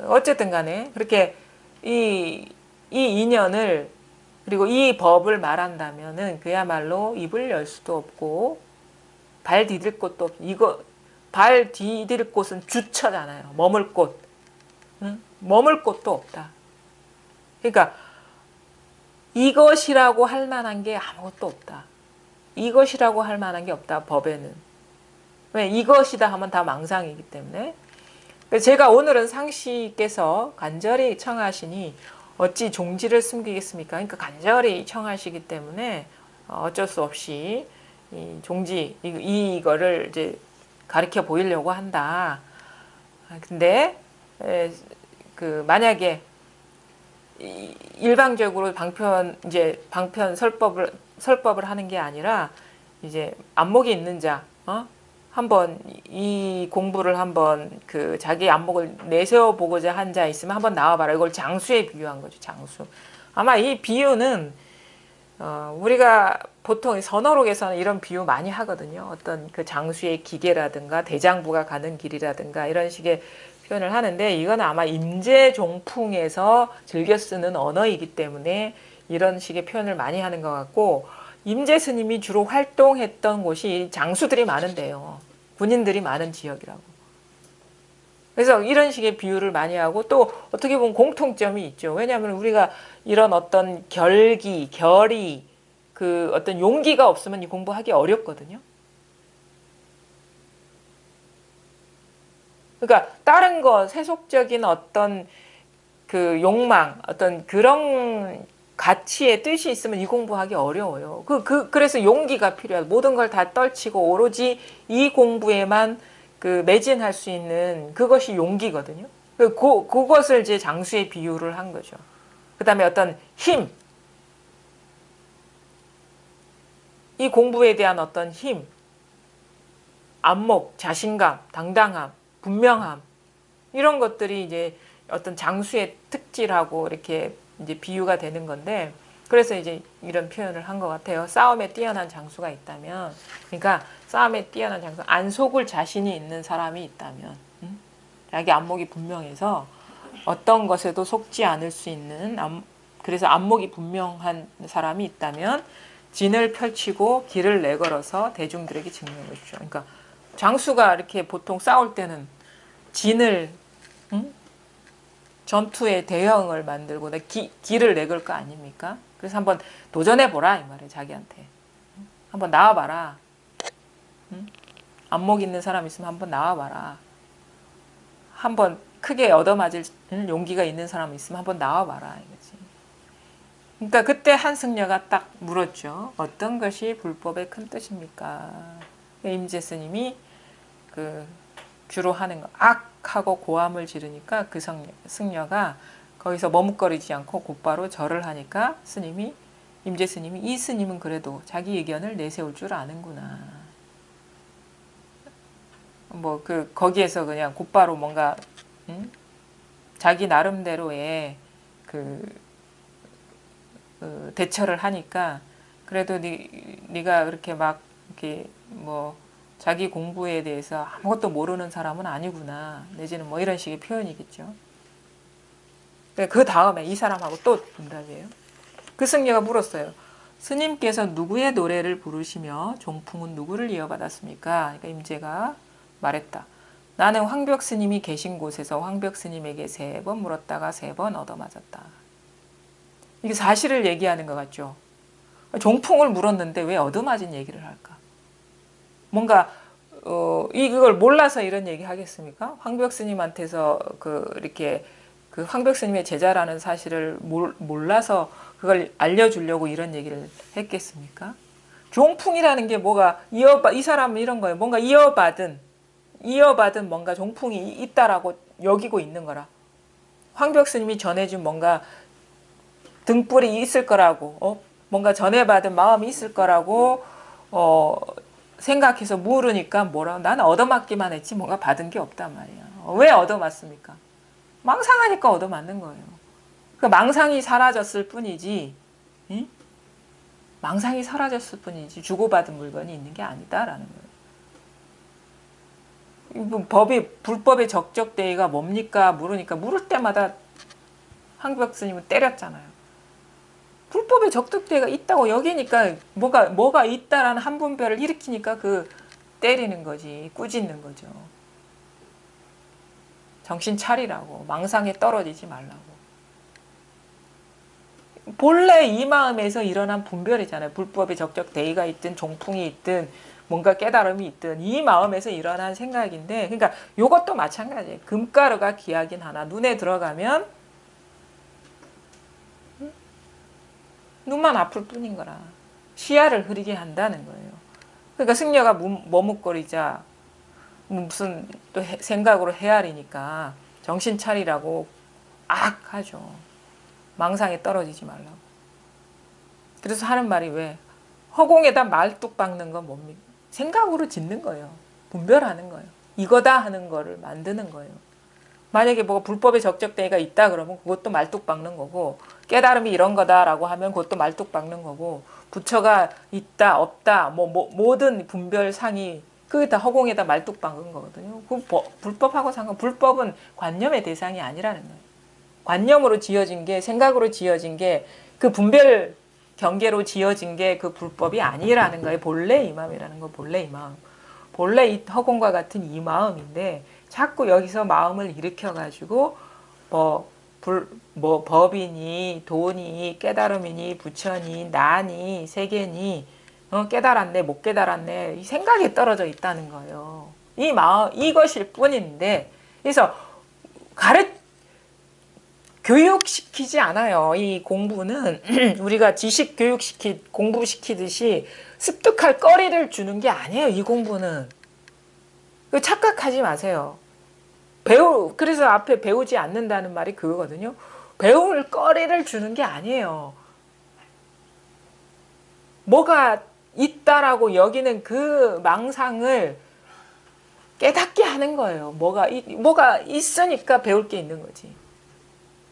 어쨌든 간에 그렇게 이 인연을 그리고 이 법을 말한다면은 그야말로 입을 열 수도 없고 발 디딜 곳도 없고 이거 발 디딜 곳은 주처잖아요. 머물 곳. 응? 머물 곳도 없다. 그러니까 이것이라고 할 만한 게 아무것도 없다. 이것이라고 할 만한 게 없다. 법에는. 왜 이것이다 하면 다 망상이기 때문에. 제가 오늘은 상시께서 간절히 청하시니 어찌 종지를 숨기겠습니까? 그러니까 간절히 청하시기 때문에 어쩔 수 없이 이 종지 이거를 이제 가르쳐 보이려고 한다. 근데 만약에 일방적으로 방편 설법을 하는 게 아니라 이제 안목이 있는 자, 한번 이 공부를 한번 자기 안목을 내세워 보고자 한 자 있으면 한번 나와봐라. 이걸 장수에 비유한 거죠. 장수. 아마 이 비유는 우리가 보통 선어록에서는 이런 비유 많이 하거든요. 어떤 그 장수의 기계라든가 대장부가 가는 길이라든가 이런 식의 표현을 하는데 이건 아마 임재종풍에서 즐겨 쓰는 언어이기 때문에 이런 식의 표현을 많이 하는 것 같고 임재 스님이 주로 활동했던 곳이 장수들이 많은데요. 군인들이 많은 지역이라고. 그래서 이런 식의 비유를 많이 하고 또 어떻게 보면 공통점이 있죠. 왜냐하면 우리가 이런 어떤 결의, 어떤 용기가 없으면 이 공부하기 어렵거든요. 그러니까 다른 거 세속적인 어떤 그 욕망, 어떤 그런 가치의 뜻이 있으면 이 공부하기 어려워요. 그래서 용기가 필요해요. 모든 걸 다 떨치고 오로지 이 공부에만 매진할 수 있는 그것이 용기거든요. 그것을 이제 장수의 비유를 한 거죠. 그 다음에 어떤 힘. 이 공부에 대한 어떤 힘. 안목, 자신감, 당당함, 분명함. 이런 것들이 이제 어떤 장수의 특질하고 이렇게 이제 비유가 되는 건데 그래서 이제 이런 표현을 한 것 같아요. 싸움에 뛰어난 장수가 있다면 그러니까 싸움에 뛰어난 장수 안 속을 자신이 있는 사람이 있다면 자기 안목이 분명해서 어떤 것에도 속지 않을 수 있는 그래서 안목이 분명한 사람이 있다면 진을 펼치고 길을 내걸어서 대중들에게 증명해 주죠. 그러니까 장수가 이렇게 보통 싸울 때는 진을 전투의 대형을 만들고 길을 내걸 거 아닙니까? 그래서 한번 도전해보라 이 말이에요. 자기한테. 한번 나와봐라. 안목 있는 사람 있으면 한번 나와봐라. 한번 크게 얻어맞을 용기가 있는 사람 있으면 한번 나와봐라 이거지. 그러니까 그때 한승려가 딱 물었죠. 어떤 것이 불법의 큰 뜻입니까? 임재 스님이 주로 하는 거 악하고 고함을 지르니까 그 승려가 거기서 머뭇거리지 않고 곧바로 절을 하니까 임재 스님이 이 스님은 그래도 자기 의견을 내세울 줄 아는구나. 뭐 거기에서 그냥 곧바로 뭔가 자기 나름대로의 대처를 하니까 그래도 네가 그렇게 막 이렇게 뭐 자기 공부에 대해서 아무것도 모르는 사람은 아니구나. 내지는 뭐 이런 식의 표현이겠죠. 그 다음에 이 사람하고 또 응답이에요. 그 승려가 물었어요. 스님께서 누구의 노래를 부르시며 종풍은 누구를 이어받았습니까? 그러니까 임재가 말했다. 나는 황벽 스님이 계신 곳에서 황벽 스님에게 3번 물었다가 3번 얻어맞았다. 이게 사실을 얘기하는 것 같죠. 종풍을 물었는데 왜 얻어맞은 얘기를 할까? 뭔가 이걸 몰라서 이런 얘기 하겠습니까? 황벽 스님한테서 이렇게 황벽 스님의 제자라는 사실을 몰라서 그걸 알려주려고 이런 얘기를 했겠습니까? 종풍이라는 게 뭐가 이 사람은 이런 거예요. 뭔가 이어받은 뭔가 종풍이 있다라고 여기고 있는 거라. 황벽 스님이 전해준 뭔가 등불이 있을 거라고, 뭔가 전해받은 마음이 있을 거라고 생각해서 물으니까 뭐라, 나는 얻어맞기만 했지 뭔가 받은 게 없단 말이야. 왜 얻어맞습니까? 망상하니까 얻어맞는 거예요. 그 망상이 사라졌을 뿐이지, 응? 망상이 사라졌을 뿐이지 주고받은 물건이 있는 게 아니다라는 거예요. 불법의 적적대의가 뭡니까? 물으니까 물을 때마다 황벽 스님은 때렸잖아요. 불법의 적적대의가 있다고 여기니까 뭐가 있다라는 한 분별을 일으키니까 그 때리는 거지, 꾸짖는 거죠. 정신 차리라고, 망상에 떨어지지 말라고. 본래 이 마음에서 일어난 분별이잖아요. 불법의 적적대의가 있든 종풍이 있든 뭔가 깨달음이 있든 이 마음에서 일어난 생각인데, 그러니까 이것도 마찬가지예요. 금가루가 귀하긴 하나 눈에 들어가면 눈만 아플 뿐인 거라. 시야를 흐리게 한다는 거예요. 그러니까 승려가 머뭇거리자 무슨 또 생각으로 헤아리니까 정신 차리라고 악 하죠. 망상에 떨어지지 말라고. 그래서 하는 말이 왜? 허공에다 말뚝 박는 건 뭡니까? 생각으로 짓는 거예요. 분별하는 거예요. 이거다 하는 거를 만드는 거예요. 만약에 뭐가 불법의 적적대의가 있다 그러면 그것도 말뚝 박는 거고, 깨달음이 이런 거다라고 하면 그것도 말뚝 박는 거고, 부처가 있다 없다 모든 분별상이 그게 다 허공에다 말뚝 박은 거거든요. 그 불법하고 불법은 관념의 대상이 아니라는 거예요. 관념으로 지어진 게, 생각으로 지어진 게, 그 분별 경계로 지어진 게 그 불법이 아니라는 거예요. 본래 이 마음이라는 거, 본래 이 마음. 본래 이 허공과 같은 이 마음인데 자꾸 여기서 마음을 일으켜가지고 법이니 돈이 깨달음이니 부처니 나니 세계니 깨달았네 못 깨달았네 이 생각이 떨어져 있다는 거예요. 이 마음 이것일 뿐인데, 그래서 교육시키지 않아요. 이 공부는 우리가 지식 공부시키듯이 습득할 거리를 주는 게 아니에요. 이 공부는. 착각하지 마세요. 그래서 앞에 배우지 않는다는 말이 그거거든요. 배울 거리를 주는 게 아니에요. 뭐가 있다라고 여기는 그 망상을 깨닫게 하는 거예요. 뭐가 있으니까 배울 게 있는 거지.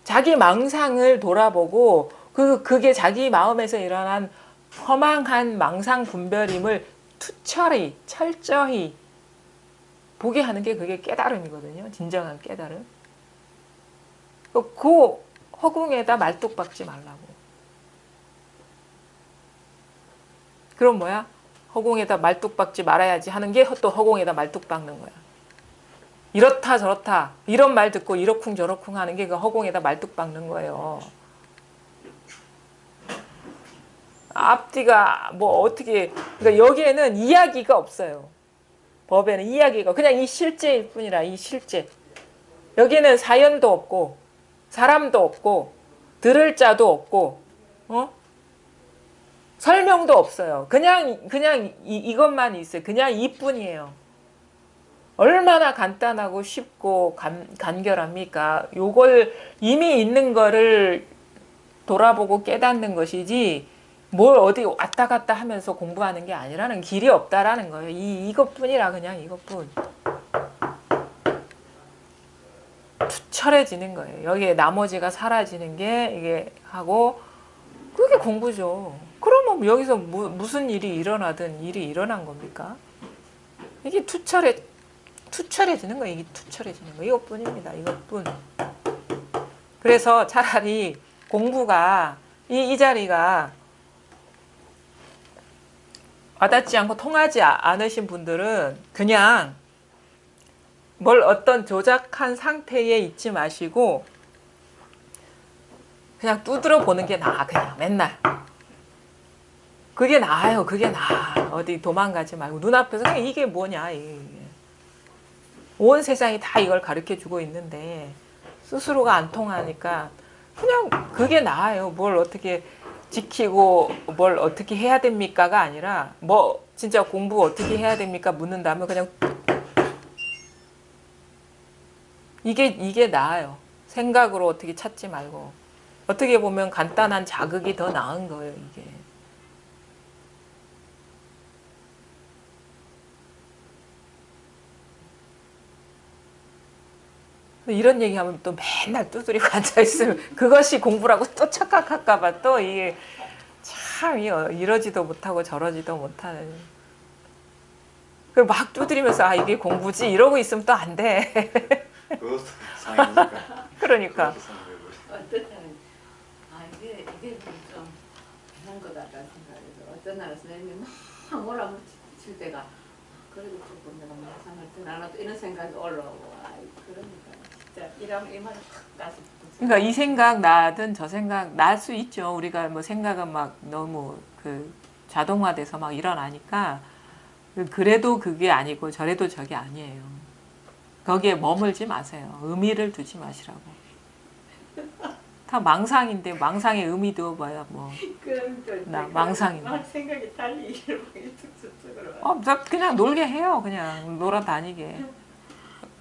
자기 망상을 돌아보고 그게 자기 마음에서 일어난 허망한 망상 분별임을 투철히 철저히 보게 하는 게 그게 깨달음이거든요. 진정한 깨달음. 그 허공에다 말뚝 박지 말라고. 그럼 뭐야? 허공에다 말뚝 박지 말아야지 하는 게 또 허공에다 말뚝 박는 거야. 이렇다 저렇다 이런 말 듣고 이러쿵 저러쿵 하는 게 그 허공에다 말뚝 박는 거예요. 앞뒤가 그러니까 여기에는 이야기가 없어요. 법에는 이야기가 그냥 이 실제일 뿐이라. 이 실제. 여기는 사연도 없고 사람도 없고 들을 자도 없고 설명도 없어요. 그냥 이것만 있어요. 그냥 이뿐이에요. 얼마나 간단하고 쉽고 간결합니까? 요걸 이미 있는 거를 돌아보고 깨닫는 것이지 뭘 어디 왔다 갔다 하면서 공부하는 게 아니라는, 길이 없다라는 거예요. 이것뿐이라. 그냥 이것뿐. 투철해지는 거예요. 여기에 나머지가 사라지는 게 이게 하고 그게 공부죠. 그러면 여기서 무슨 일이 일어나든 일이 일어난 겁니까? 이게 투철해지는 거예요. 이게 투철해지는 거. 이것뿐입니다. 이것뿐. 그래서 차라리 공부가 이 자리가 와닿지 않고 통하지 않으신 분들은 그냥 어떤 조작한 상태에 있지 마시고 그냥 두드려 보는 게 나아. 그냥 맨날. 그게 나아요. 그게 나아. 어디 도망가지 말고 눈앞에서 그냥 이게 뭐냐. 온 세상이 다 이걸 가르쳐주고 있는데 스스로가 안 통하니까 그냥 그게 나아요. 뭘 어떻게 지키고 뭘 어떻게 해야 됩니까가 아니라 진짜 공부 어떻게 해야 됩니까 묻는다면 그냥 이게 나아요. 생각으로 어떻게 찾지 말고 어떻게 보면 간단한 자극이 더 나은 거예요, 이게. 이런 얘기하면 또 맨날 두드리고 앉아있으면 그것이 공부라고 또 착각할까봐 또 이게 참 이러지도 못하고 저러지도 못하는. 막 두드리면서 아 이게 공부지 이러고 있으면 또 안 돼. 그것도 상이니까. 그러니까. 그것도 상이고. 어떤 때는 이게 좀 이상한 거다라는 생각이 어떤 나라 선생님이 막 몰아붙일 때가 그래도 조금 내가 이상할 때 나는 또 이런 생각이 올라오고 그러니까 진짜 이러면 이 말이 탁 가서 그러니까 이 생각 나든 저 생각 날 수 있죠. 우리가 뭐 생각은 막 너무 그 자동화돼서 막 일어나니까 그래도 그게 아니고 저래도 저게 아니에요. 거기에 머물지 마세요. 의미를 두지 마시라고. 다 망상인데 망상의 의미도 뭐야 뭐. 나 망상인데. 막 생각이 달리 이렇게 툭툭툭으로. 그냥 놀게 해요. 그냥 놀아다니게.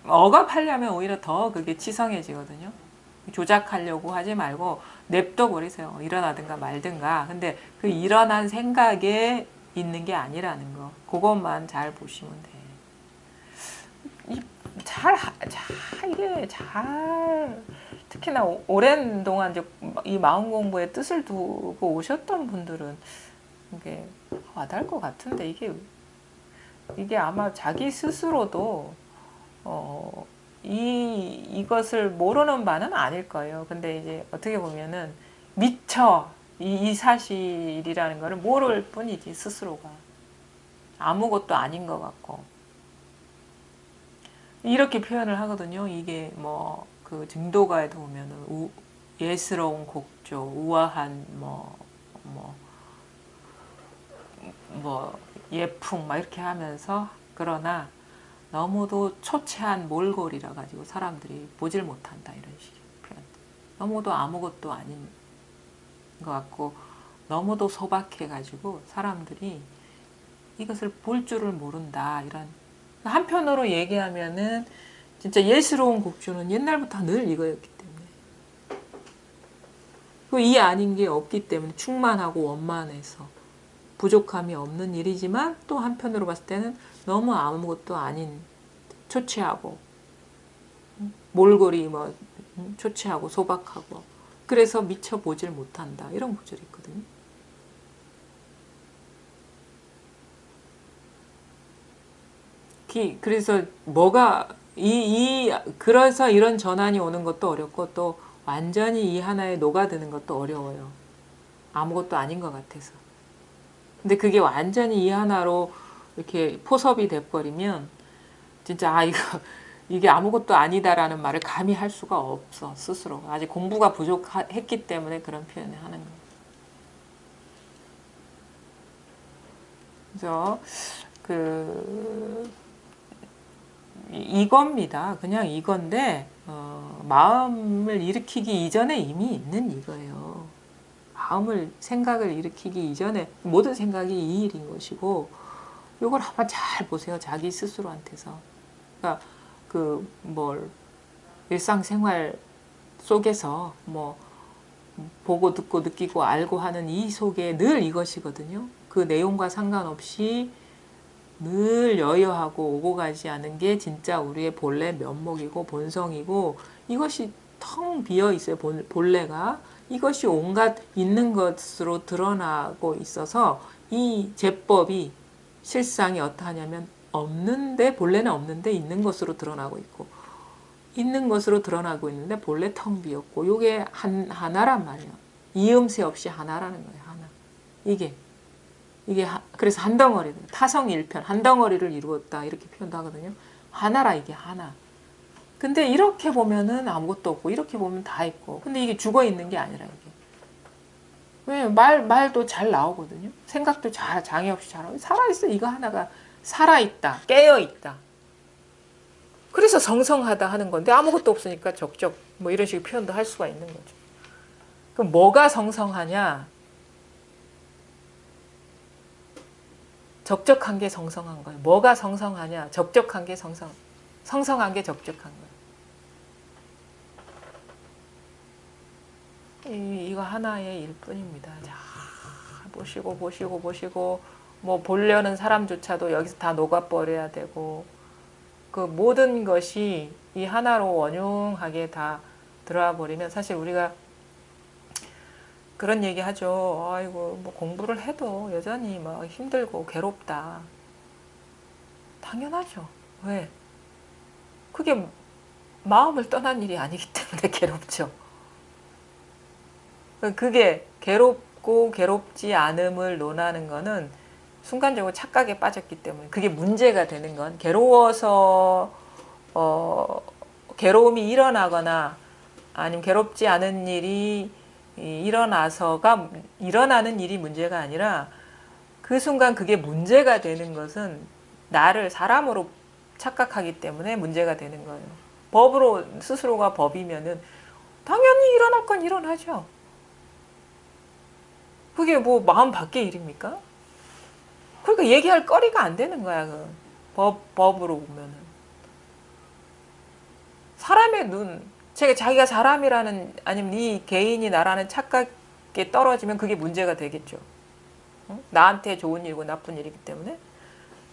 억압하려면 오히려 더 그게 치성해지거든요. 조작하려고 하지 말고 냅둬 버리세요. 일어나든가 말든가. 근데 그 일어난 생각에 있는 게 아니라는 거. 그것만 잘 보시면 돼. 이게 잘 특히나 오랜 동안 이제 이 마음 공부의 뜻을 두고 오셨던 분들은 이게 와닿을 것 같은데 이게 아마 자기 스스로도 이것을 모르는 바는 아닐 거예요. 근데 이제 어떻게 보면은 미처 이 사실이라는 거를 모를 뿐이지 스스로가 아무것도 아닌 것 같고 이렇게 표현을 하거든요. 이게 뭐 그 증도가에도 보면은 예스러운 곡조, 우아한 뭐 예풍 막 이렇게 하면서 그러나 너무도 초췌한 몰골이라 가지고 사람들이 보질 못한다 이런 식의 표현. 너무도 아무것도 아닌 것 같고 너무도 소박해 가지고 사람들이 이것을 볼 줄을 모른다 이런. 한편으로 얘기하면은 진짜 예스러운 곡조는 옛날부터 늘 이거였기 때문에 이 아닌 게 없기 때문에 충만하고 원만해서 부족함이 없는 일이지만 또 한편으로 봤을 때는 너무 아무것도 아닌 초췌하고 몰골이 뭐 초췌하고 소박하고 그래서 미처 보질 못한다 이런 구절이 있거든요. 그래서 뭐가 그래서 이런 전환이 오는 것도 어렵고 또 완전히 이 하나에 녹아드는 것도 어려워요. 아무것도 아닌 것 같아서. 근데 그게 완전히 이 하나로 이렇게 포섭이 돼버리면 진짜 이게 아무것도 아니다라는 말을 감히 할 수가 없어 스스로. 아직 공부가 부족했기 때문에 그런 표현을 하는 거예요. 그래서 이겁니다. 그냥 이건데 마음을 일으키기 이전에 이미 있는 이거예요. 생각을 일으키기 이전에 모든 생각이 이 일인 것이고 이걸 한번 잘 보세요. 자기 스스로한테서. 그러니까 일상생활 속에서 보고 듣고 느끼고 알고 하는 이 속에 늘 이것이거든요. 그 내용과 상관없이 늘 여여하고 오고 가지 않은 게 진짜 우리의 본래 면목이고 본성이고 이것이 텅 비어 있어요. 본래가. 이것이 온갖 있는 것으로 드러나고 있어서 이 제법이 실상이 어떠하냐면 본래는 없는데 있는 것으로 드러나고 있고 있는 것으로 드러나고 있는데 본래 텅 비었고 이게 하나란 말이에요. 이음새 없이 하나라는 거예요. 하나. 이게 그래서 한 덩어리 타성일편 한 덩어리를 이루었다 이렇게 표현도 하거든요. 하나라 이게 하나. 근데 이렇게 보면은 아무것도 없고 이렇게 보면 다 있고 근데 이게 죽어 있는 게 아니라 이게 왜냐면 말도 잘 나오거든요. 생각도 장애 없이 잘 나오고 살아있어. 이거 하나가 살아있다 깨어있다. 그래서 성성하다 하는 건데 아무것도 없으니까 적적 뭐 이런 식의 표현도 할 수가 있는 거죠. 그럼 뭐가 성성하냐? 적적한 게 성성한 거예요. 뭐가 성성하냐? 적적한 게 성성한 게 적적한 거예요. 이거 하나의 일뿐입니다. 자, 보시고 뭐 보려는 사람조차도 여기서 다 녹아버려야 되고 그 모든 것이 이 하나로 원흉하게 다 들어와 버리면 사실 우리가 그런 얘기 하죠. 아이고 뭐 공부를 해도 여전히 막 힘들고 괴롭다. 당연하죠. 왜? 그게 마음을 떠난 일이 아니기 때문에 괴롭죠. 그게 괴롭고 괴롭지 않음을 논하는 거는 순간적으로 착각에 빠졌기 때문에 그게 문제가 되는 건 괴로워서 괴로움이 일어나거나 아니면 괴롭지 않은 일이 일어나서가 일어나는 일이 문제가 아니라 그 순간 그게 문제가 되는 것은 나를 사람으로 착각하기 때문에 문제가 되는 거예요. 법으로 스스로가 법이면은 당연히 일어날 건 일어나죠. 그게 뭐 마음 밖의 일입니까? 그러니까 얘기할 거리가 안 되는 거야. 그 법으로 보면은 사람의 눈, 자기가 사람이라는 아니면 이 개인이 나라는 착각에 떨어지면 그게 문제가 되겠죠. 응? 나한테 좋은 일이고 나쁜 일이기 때문에.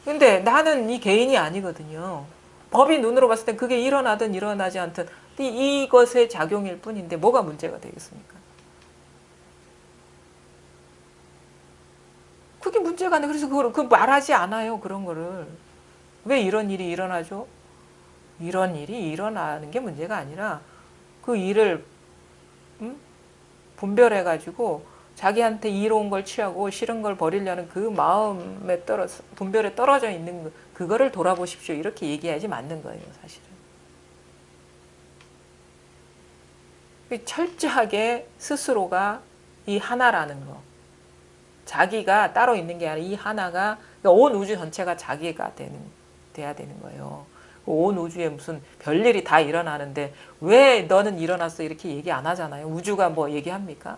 근데 나는 이 개인이 아니거든요. 법이 눈으로 봤을 때 그게 일어나든 일어나지 않든 이것의 작용일 뿐인데 뭐가 문제가 되겠습니까? 그게 문제가 아니라 그래서 그걸 말하지 않아요. 그런 거를. 왜 이런 일이 일어나죠? 이런 일이 일어나는 게 문제가 아니라 그 일을 분별해가지고 자기한테 이로운 걸 취하고 싫은 걸 버리려는 그 마음에 분별에 떨어져 있는 그거를 돌아보십시오. 이렇게 얘기해야지 맞는 거예요. 사실은. 철저하게 스스로가 이 하나라는 거. 자기가 따로 있는 게 아니라 이 하나가 온 우주 전체가 자기가 돼야 되는 거예요. 온 우주에 무슨 별일이 다 일어나는데 왜 너는 일어났어 이렇게 얘기 안 하잖아요. 우주가 뭐 얘기합니까?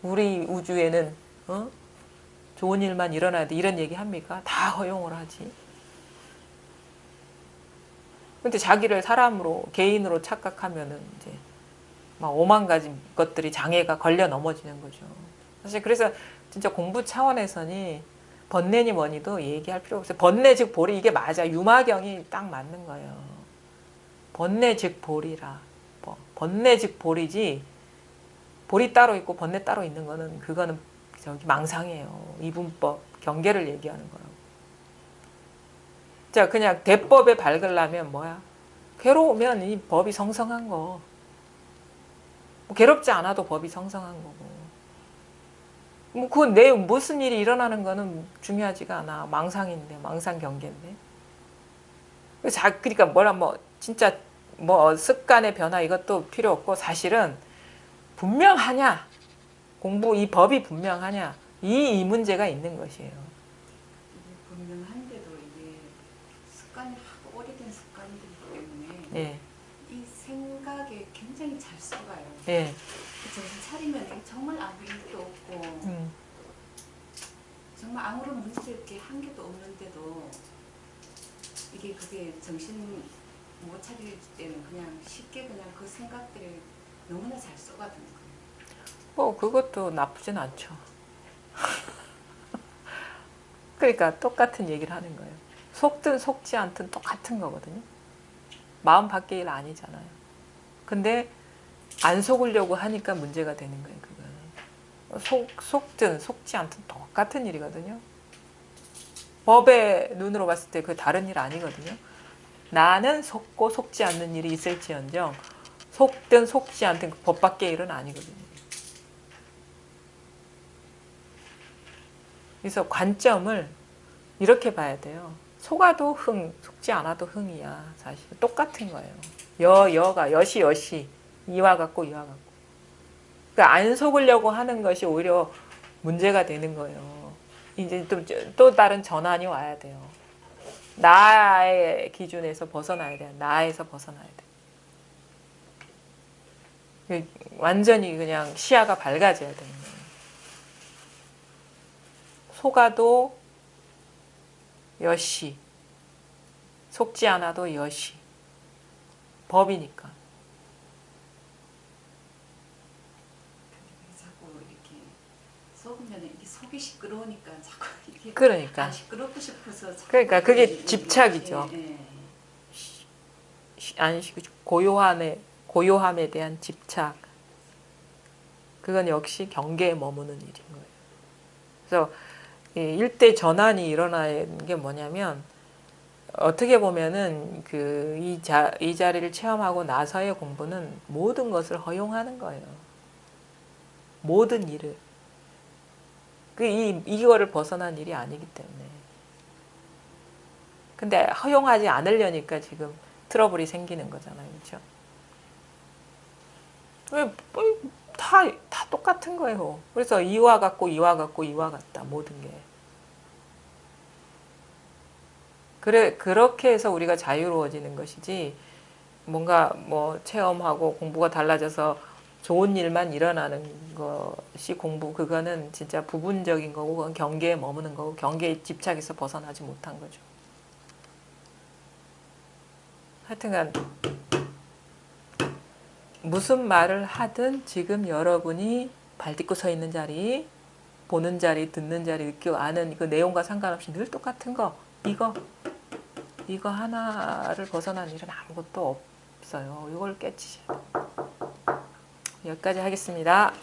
우리 우주에는 좋은 일만 일어나야 돼 이런 얘기 합니까? 다 허용을 하지. 근데 자기를 사람으로 개인으로 착각하면은 이제 막 오만 가지 것들이 장애가 걸려 넘어지는 거죠. 사실 그래서 진짜 공부 차원에서는 번뇌니 뭐니도 얘기할 필요 없어요. 번뇌 즉 보리 이게 맞아. 유마경이 딱 맞는 거예요. 번뇌 즉 보리라. 번뇌 즉 보리지 보리 따로 있고 번뇌 따로 있는 거는 그거는 저기 망상이에요. 이분법 경계를 얘기하는 거라고. 자 그냥 대법에 밝으려면 뭐야? 괴로우면 이 법이 성성한 거. 뭐 괴롭지 않아도 법이 성성한 거고. 뭐 그 내 무슨 일이 일어나는 거는 중요하지가 않아. 망상인데, 망상 경계인데. 그러니까 뭐라 뭐 진짜 뭐 습관의 변화 이것도 필요 없고 사실은 분명하냐 공부 이 법이 분명하냐 이 문제가 있는 것이에요. 분명한데도 이게 습관이 하도 오래된 습관이기 때문에 예. 이 생각에 굉장히 잘 속아요. 예. 정신 차리면 정말 아무 일도 없고 정말 아무런 문제될 게 한 개도 없는데도 이게 그게 정신 못 차릴 때는 그냥 쉽게 그냥 그 생각들을 너무나 잘 쏘가드는 거예요. 뭐 그것도 나쁘진 않죠. 그러니까 똑같은 얘기를 하는 거예요. 속든 속지 않든 똑같은 거거든요. 마음 밖의 일 아니잖아요. 근데 안 속으려고 하니까 문제가 되는 거예요. 그거는. 속든 속지 않든 똑같은 일이거든요. 법의 눈으로 봤을 때 그 다른 일 아니거든요. 나는 속고 속지 않는 일이 있을지언정 속든 속지 않든 그 법 밖의 일은 아니거든요. 그래서 관점을 이렇게 봐야 돼요. 속아도 흥, 속지 않아도 흥이야. 사실 똑같은 거예요. 여가 여시 이와 같고 이와 같고. 그러니까 안 속으려고 하는 것이 오히려 문제가 되는 거예요. 이제 또 다른 전환이 와야 돼요. 나의 기준에서 벗어나야 돼요. 나에서 벗어나야 돼요. 완전히 그냥 시야가 밝아져야 되는 거예요. 속아도 여시, 속지 않아도 여시. 법이니까. 하기 시끄러우니까 자꾸 이게 그러니까. 안 시끄럽고 싶어서 자꾸 그러니까 그게 이게- 집착이죠. 예, 예. 고요함에 대한 집착. 그건 역시 경계에 머무는 일인 거예요. 그래서 이 일대 전환이 일어나는 게 뭐냐면 어떻게 보면은 이 자리를 체험하고 나서의 공부는 모든 것을 허용하는 거예요. 모든 일을. 이거를 벗어난 일이 아니기 때문에. 근데 허용하지 않으려니까 지금 트러블이 생기는 거잖아요. 그렇죠? 다 똑같은 거예요. 그래서 이와 같고 이와 같고 이와 같다. 모든 게. 그렇게 해서 우리가 자유로워지는 것이지 뭔가 뭐 체험하고 공부가 달라져서 좋은 일만 일어나는 것이 공부, 그거는 진짜 부분적인 거고 그건 경계에 머무는 거고 경계의 집착에서 벗어나지 못한 거죠. 하여튼간 무슨 말을 하든 지금 여러분이 발 딛고 서 있는 자리, 보는 자리, 듣는 자리, 느끼고 아는 그 내용과 상관없이 늘 똑같은 거, 이거 하나를 벗어난 일은 아무것도 없어요. 이걸 깨치셔야 돼요. 여기까지 하겠습니다.